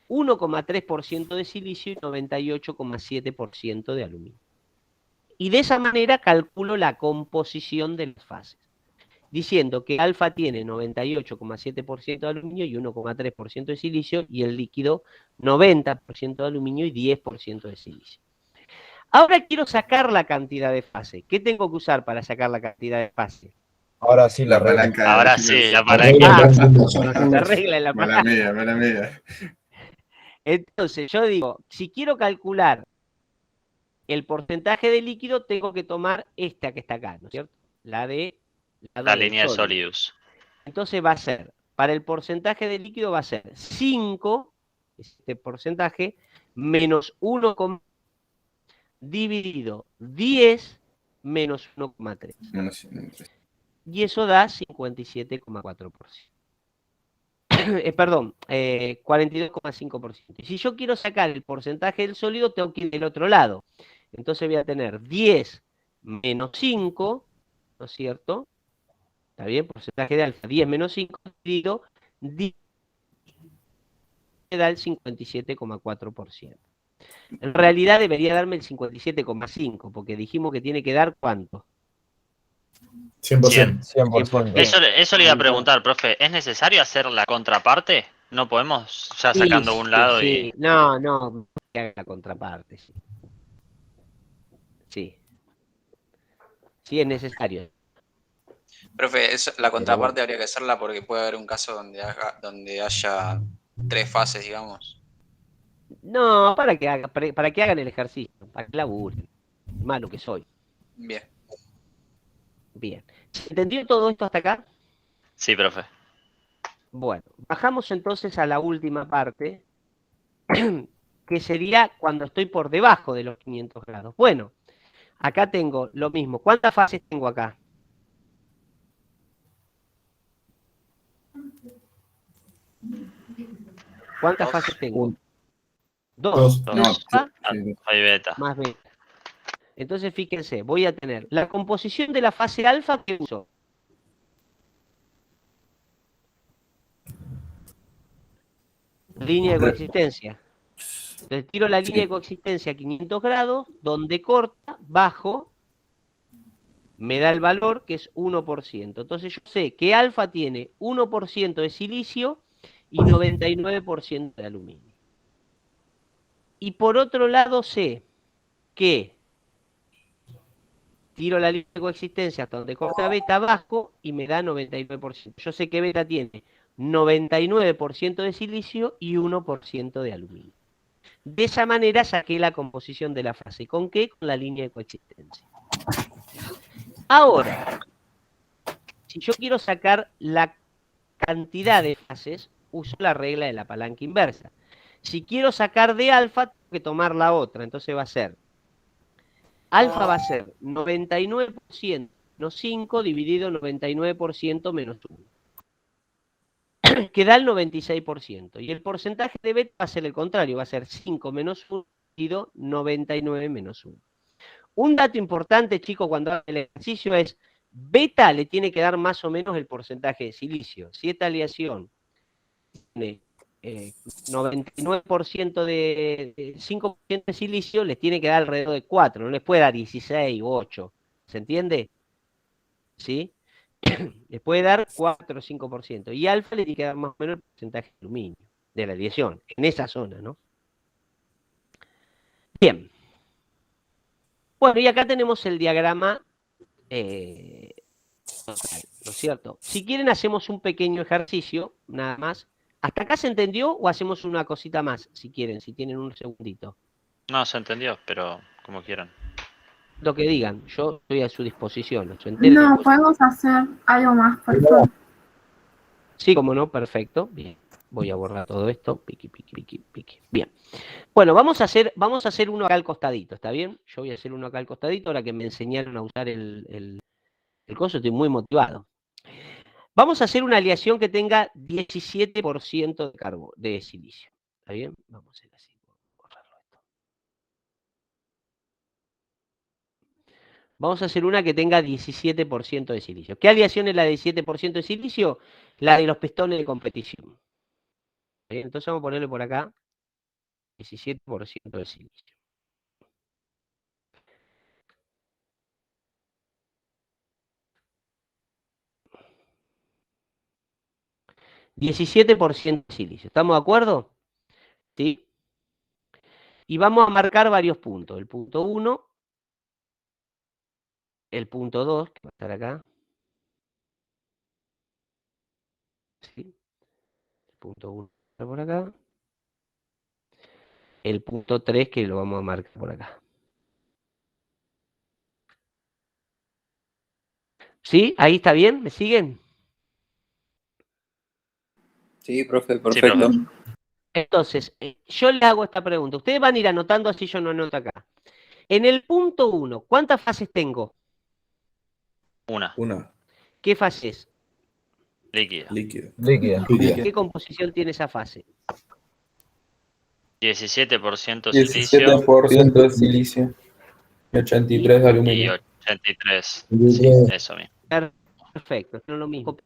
1,3% de silicio y 98,7% de aluminio. Y de esa manera calculo la composición de las fases, diciendo que alfa tiene 98,7% de aluminio y 1,3% de silicio, y el líquido 90% de aluminio y 10% de silicio. Ahora quiero sacar la cantidad de fase. ¿Qué tengo que usar para sacar la cantidad de fase? Ahora sí, la regla. palanca. Ahora sí, la palanca. La regla de la Mala palanca. mía. Entonces, yo digo, si quiero calcular el porcentaje de líquido, tengo que tomar esta que está acá, ¿no es cierto? La línea de sólidos. Entonces va a ser, para el porcentaje de líquido va a ser 5, este porcentaje, menos 1, dividido 10 menos 1,3. Y eso da 57,4%. Perdón, 42,5%. Y si yo quiero sacar el porcentaje del sólido, tengo que ir del otro lado. Entonces voy a tener 10 menos 5, ¿no es cierto? ¿Está bien? Porcentaje de alfa, 10 menos 5 dividido 10, me da el 57,4%. En realidad debería darme el 57,5, porque dijimos que tiene que dar ¿cuánto? 100%. 100%. Eso le iba a preguntar, profe. ¿Es necesario hacer la contraparte? ¿No podemos ya sacando un lado y...? No, que haga la contraparte, sí. Sí es necesario. Profe, la contraparte habría que hacerla porque puede haber un caso donde haya 3 fases, digamos. No, para que hagan el ejercicio, para que laburen. Malo que soy. Bien. Bien. ¿Entendió todo esto hasta acá? Sí, profe. Bueno, bajamos entonces a la última parte, que sería cuando estoy por debajo de los 500 grados. Bueno, acá tengo lo mismo. ¿Cuántas fases tengo acá? ¿Cuántas fases tengo? Dos. Alfa y beta. más beta. Entonces, fíjense, voy a tener la composición de la fase alfa que uso. Línea de coexistencia. Entonces, tiro la línea de coexistencia a 500 grados, donde corta, bajo, me da el valor que es 1%. Entonces, yo sé que alfa tiene 1% de silicio y 99% de aluminio. Y por otro lado, sé que tiro la línea de coexistencia hasta donde corta beta abajo y me da 99%. Yo sé que beta tiene 99% de silicio y 1% de aluminio. De esa manera saqué la composición de la fase. ¿Con qué? Con la línea de coexistencia. Ahora, si yo quiero sacar la cantidad de fases, uso la regla de la palanca inversa. Si quiero sacar de alfa, tengo que tomar la otra. Entonces va a ser, alfa va a ser 99% menos 5 dividido 99% menos 1. Que da el 96%. Y el porcentaje de beta va a ser el contrario, va a ser 5 menos 1 dividido 99 menos 1. Un dato importante, chicos, cuando hagan el ejercicio es, beta le tiene que dar más o menos el porcentaje de silicio. Si esta aleación tiene 99% de 5% de silicio, les tiene que dar alrededor de 4, no les puede dar 16 o 8. ¿Se entiende? ¿Sí? Les puede dar 4 o 5%. Y alfa le tiene que dar más o menos el porcentaje de aluminio. de la aleación, en esa zona, ¿no? Bien. Bueno, y acá tenemos el diagrama total, ¿no es cierto? Si quieren hacemos un pequeño ejercicio, nada más. ¿Hasta acá se entendió o hacemos una cosita más, si quieren, si tienen un segundito? No, se entendió, pero como quieran. Lo que digan, yo estoy a su disposición. No, podemos hacer algo más, por favor. Sí, como no, perfecto. Bien, voy a borrar todo esto. Piqui, piqui, piqui, piqui. Bien. Bueno, vamos a hacer uno acá al costadito, ¿está bien? Yo voy a hacer uno acá al costadito, ahora que me enseñaron a usar el coso, estoy muy motivado. Vamos a hacer una aleación que tenga 17% de silicio. ¿Está bien? Vamos a hacer así. Vamos a hacer una que tenga 17% de silicio. ¿Qué aleación es la de 17% de silicio? La de los pistones de competición. ¿Bien? Entonces vamos a ponerle por acá 17% de silicio. $17% de silicio. ¿Estamos de acuerdo? ¿Sí? Y vamos a marcar varios puntos. El punto 1, el punto 2, que va a estar acá. ¿Sí? El punto 1 por acá. El punto 3 que lo vamos a marcar por acá. ¿Sí? ¿Ahí está bien? ¿Me siguen? Sí, profe, perfecto. Entonces, yo le hago esta pregunta. Ustedes van a ir anotando, así yo no anoto acá. En el punto 1, ¿cuántas fases tengo? Una. ¿Qué fase es? Líquida. ¿Qué composición tiene esa fase? 17% silicio 17% de silicio y 83 de y aluminio. 83. Sí, eso mismo. Perfecto, no es lo mismo.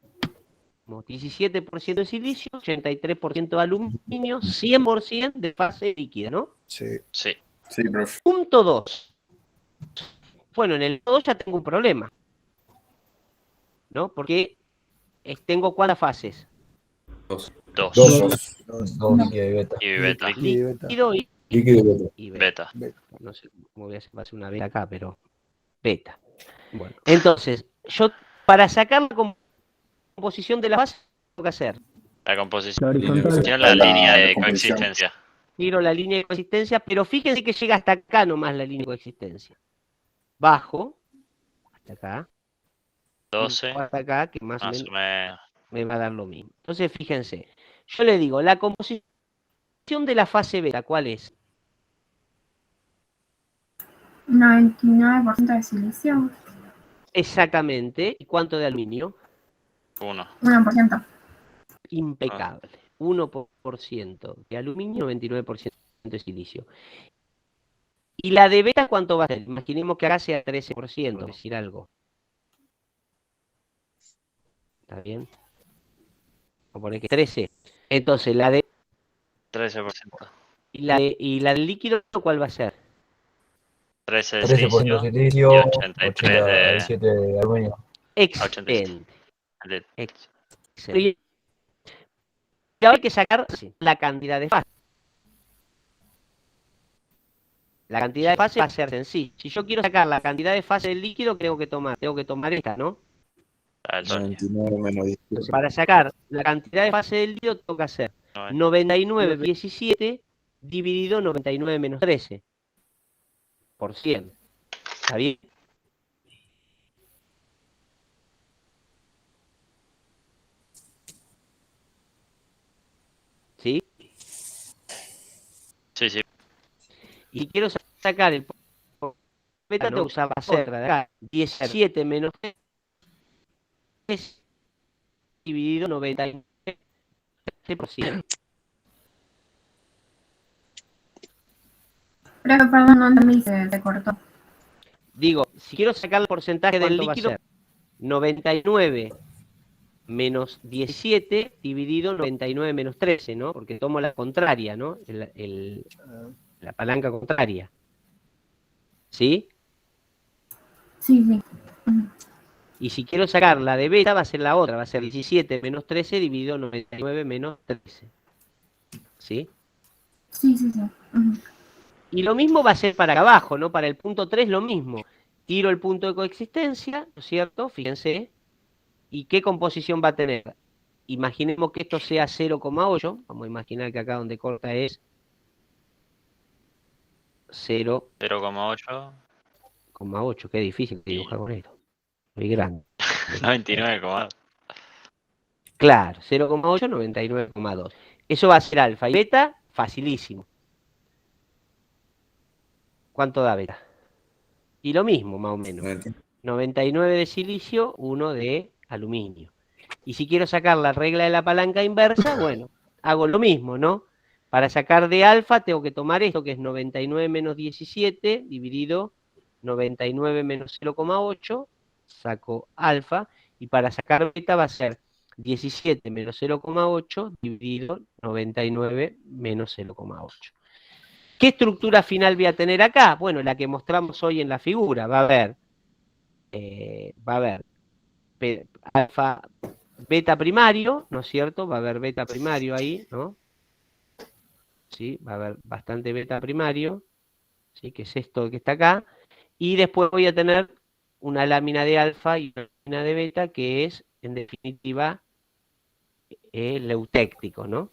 17% de silicio, 83% de aluminio, 100% de fase líquida, ¿no? Sí. Sí. Sí, profe. Punto 2. Bueno, en el punto 2 ya tengo un problema, ¿no? Porque tengo ¿cuántas fases? Dos. Y beta. Y beta. Líquido y Beta. No sé cómo voy a hacer una beta acá, pero beta. Bueno, entonces, yo para sacar la composición de la fase, tengo que hacer. La composición, la línea de coexistencia. Tiro la línea de coexistencia, pero fíjense que llega hasta acá nomás la línea de coexistencia. Bajo, hasta acá. 12. Hasta acá, que más o menos menos. me va a dar lo mismo. Entonces, fíjense, yo le digo, la composición de la fase beta, ¿cuál es? 99% de silicio. Exactamente. ¿Y cuánto de aluminio? 1%. Impecable. 1% de aluminio, 99% de silicio. ¿Y la de beta cuánto va a ser? Imaginemos que acá sea 13%, por decir algo. ¿Está bien? Vamos a poner que 13. Entonces, la de 13%. ¿Y la del líquido cuál va a ser? 13 de 13% silicio silicio, y 83 de aluminio. Excelente. 87. Excelente. Y ahora hay que sacar la cantidad de fases. La cantidad de fases va a ser sencilla. Si yo quiero sacar la cantidad de fases del líquido, tengo que tomar esta, ¿no? 99 menos 10. Entonces, para sacar la cantidad de fases del líquido, tengo que hacer 99,17 dividido 99 menos 13 por 100. ¿Está bien? ¿Sí? Sí, sí. Y quiero sacar el beta, tengo que usar la cerda de acá. 17 menos 3 dividido 99 por 100. Pero perdón, no entendí, se cortó. Digo, si quiero sacar el porcentaje del líquido, 99 menos 17 dividido 99 menos 13, ¿no? Porque tomo la contraria, ¿no? La palanca contraria. ¿Sí? Sí, sí. Y si quiero sacar la de beta, va a ser la otra, va a ser 17 menos 13 dividido 99 menos 13. ¿sí? Sí, sí, sí. Ujú. Y lo mismo va a ser para acá abajo, ¿no? Para el punto 3 lo mismo. Tiro el punto de coexistencia, ¿no es cierto? Fíjense. ¿Y qué composición va a tener? Imaginemos que esto sea 0,8. Vamos a imaginar que acá donde corta es 0,8. 0,8. Qué difícil dibujar con esto. Muy grande. 99,2. Claro, 0,8, 99,2. Eso va a ser alfa. Y beta, facilísimo. ¿Cuánto da beta? Y lo mismo, más o menos. 99 de silicio, 1 de aluminio. Y si quiero sacar la regla de la palanca inversa, bueno, hago lo mismo, ¿no? Para sacar de alfa tengo que tomar esto, que es 99 menos 17, dividido 99 menos 0,8, saco alfa, y para sacar beta va a ser 17 menos 0,8, dividido 99 menos 0,8. ¿Qué estructura final voy a tener acá? Bueno, la que mostramos hoy en la figura. Va a haber alfa, beta primario, ¿no es cierto? Va a haber beta primario ahí, ¿no? Sí, va a haber bastante beta primario, ¿sí? Que es esto que está acá. Y después voy a tener una lámina de alfa y una lámina de beta, que es, en definitiva, el eutéctico, ¿no?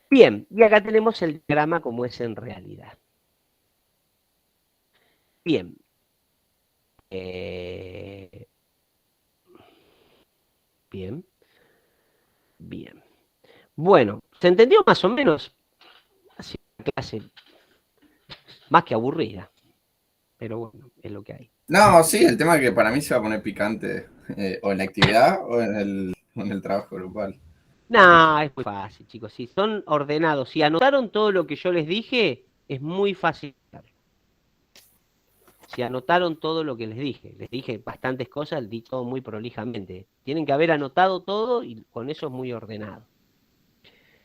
Bien, y acá tenemos el diagrama como es en realidad. Bien. Bien. Bien. Bueno, ¿se entendió más o menos? Así una clase más que aburrida. Pero bueno, es lo que hay. No, sí, el tema es que para mí se va a poner picante o en la actividad o en el trabajo grupal. No, es muy fácil, chicos. Si son ordenados, si anotaron todo lo que yo les dije, es muy fácil. Si anotaron todo lo que les dije bastantes cosas, di todo muy prolijamente. Tienen que haber anotado todo y con eso es muy ordenado.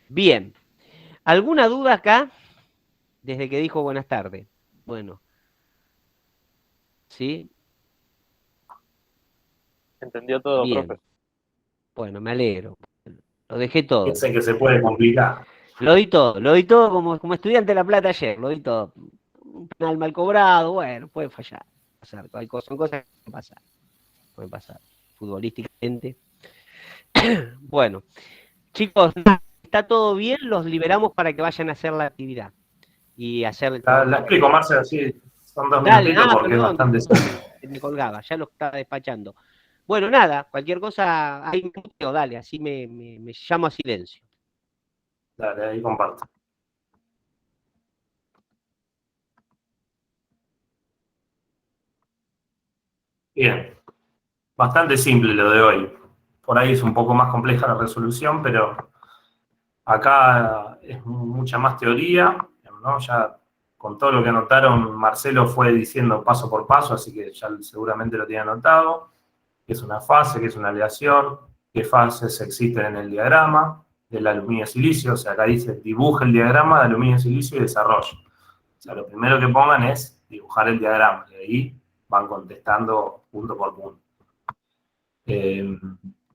Bien. ¿Alguna duda acá? Desde que dijo buenas tardes. Bueno. ¿Sí? Entendió todo, Bien. profe. Bueno, me alegro. Lo dejé todo. Piensen que se puede complicar. Lo di todo como estudiante de La Plata ayer, lo di todo. Un penal mal cobrado, bueno, puede fallar. Son cosas que pueden pasar futbolísticamente. Bueno, chicos, está todo bien, los liberamos para que vayan a hacer la actividad y hacer el trabajo. La explico, Marcelo, así son 2 Dale, minutitos porque perdón, es bastante simple. me colgaba, ya lo estaba despachando. Bueno, nada, cualquier cosa, ahí me muteo, dale, así me llamo a silencio. Dale, ahí comparto. Bien, bastante simple lo de hoy. Por ahí es un poco más compleja la resolución, pero acá es mucha más teoría, ¿no? Ya con todo lo que anotaron, Marcelo fue diciendo paso por paso, así que ya seguramente lo tiene anotado. ¿Qué es una fase? ¿Qué es una aleación? ¿Qué fases existen en el diagrama del aluminio-silicio? O sea, acá dice dibuja el diagrama de aluminio-silicio y desarrollo. O sea, lo primero que pongan es dibujar el diagrama, y ahí van contestando punto por punto.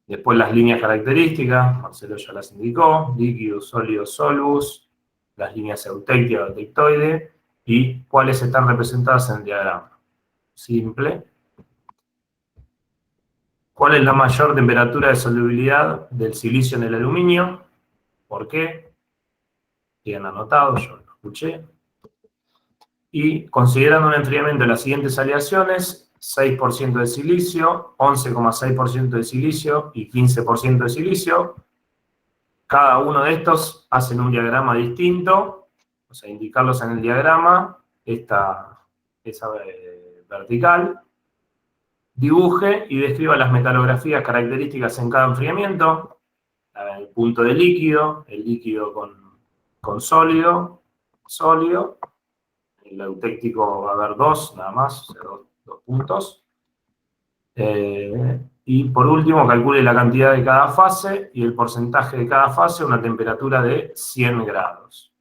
Después las líneas características, Marcelo ya las indicó, líquido, sólido, solus, las líneas eutéctica, eutectoide, y cuáles están representadas en el diagrama. Simple. ¿Cuál es la mayor temperatura de solubilidad del silicio en el aluminio? ¿Por qué? Tienen anotado, yo lo escuché. Y considerando un enfriamiento de las siguientes aleaciones, 6% de silicio, 11,6% de silicio y 15% de silicio. Cada uno de estos hacen un diagrama distinto, o sea, indicarlos en el diagrama, esa vertical. Dibuje y describa las metalografías características en cada enfriamiento, el punto de líquido, el líquido con sólido, el eutéctico va a haber 2 nada más, o sea, dos puntos. Y por último, calcule la cantidad de cada fase y el porcentaje de cada fase a una temperatura de 100 grados.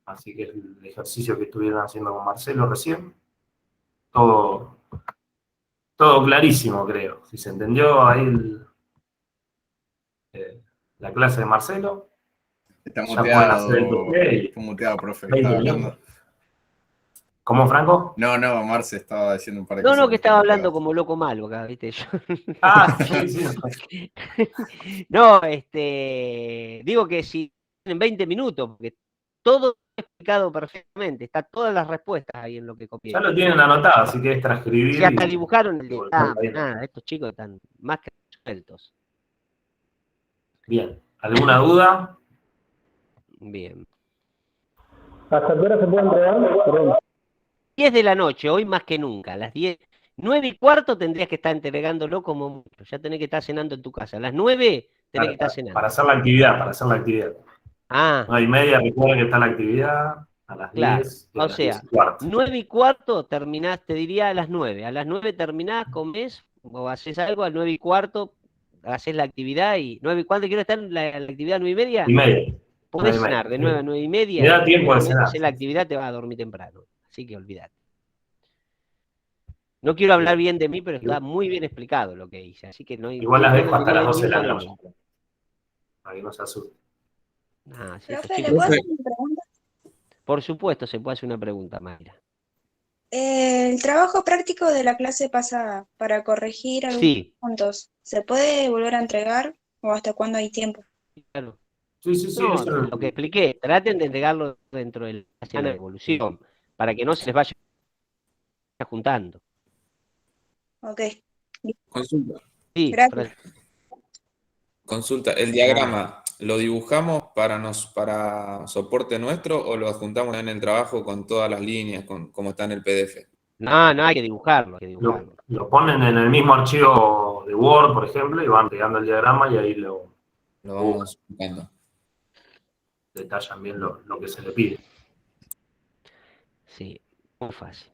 Así que el ejercicio que estuvieron haciendo con Marcelo recién, todo clarísimo, creo. Si se entendió ahí la clase de Marcelo. Está Ya pueden hacer el muteado, toque y- está muteado, profe. 20 Estaba minutos. hablando. ¿Cómo, Franco? No, Marce estaba diciendo un par de No, cosas. no, que estaba hablando como loco malo acá, ¿viste? Yo... Ah, sí, sí. No, digo que si en 20 minutos, porque todo explicado perfectamente, está todas las respuestas ahí en lo que copié. Ya lo tienen anotado, así que es transcribir. Si hasta y- dibujaron el y volver diagrama, ahí. nada, estos chicos están más que sueltos. Bien. ¿Alguna duda? Bien. ¿Hasta qué hora se puede entregar? Perdón. 10 de la noche, hoy más que nunca, a las 10, 9:15 tendrías que estar entregándolo como mucho, ya tenés que estar cenando en tu casa. A las 9 tenés que estar cenando. Para hacer la actividad, Ah, 9:30, recuerden que está la actividad, a las claro. 10. y a O las sea, 10:15. 9:15 terminás, te diría a las 9. A las 9 terminás, comés o haces algo, a 9:15 haces la actividad y 9:15 quiero estar en la actividad 9:30. 9:30. Podés 9:30. cenar de 9 a 9:30. Me da tiempo de tranquilamente cenar. hacer la actividad, te vas a dormir temprano. Así que olvidate. No quiero hablar bien de mí, pero está muy bien explicado lo que hice. Así que no hay. Igual las no dejo hasta debería las haber 12 de la ningún noche. problema. Para que no se asusten. Ah, sí, estos Profe, ¿le chicos- puedo hacer una pregunta? Por supuesto, se puede hacer una pregunta, Mayra. El trabajo práctico de la clase pasada para corregir algunos Sí. puntos, ¿se puede volver a entregar o hasta cuándo hay tiempo? Claro. Sí, sí, sí. No, eso lo que expliqué, traten de entregarlo dentro de la evolución, para que no se les vaya juntando. Ok. Consulta. Sí, Gracias. Consulta. ¿El diagrama lo dibujamos para soporte nuestro o lo adjuntamos en el trabajo con todas las líneas, como está en el PDF? No, hay que dibujarlo, Lo ponen en el mismo archivo de Word, por ejemplo, y van pegando el diagrama y ahí lo vamos buscando. Detallan bien lo que se le pide. Sí, muy fácil.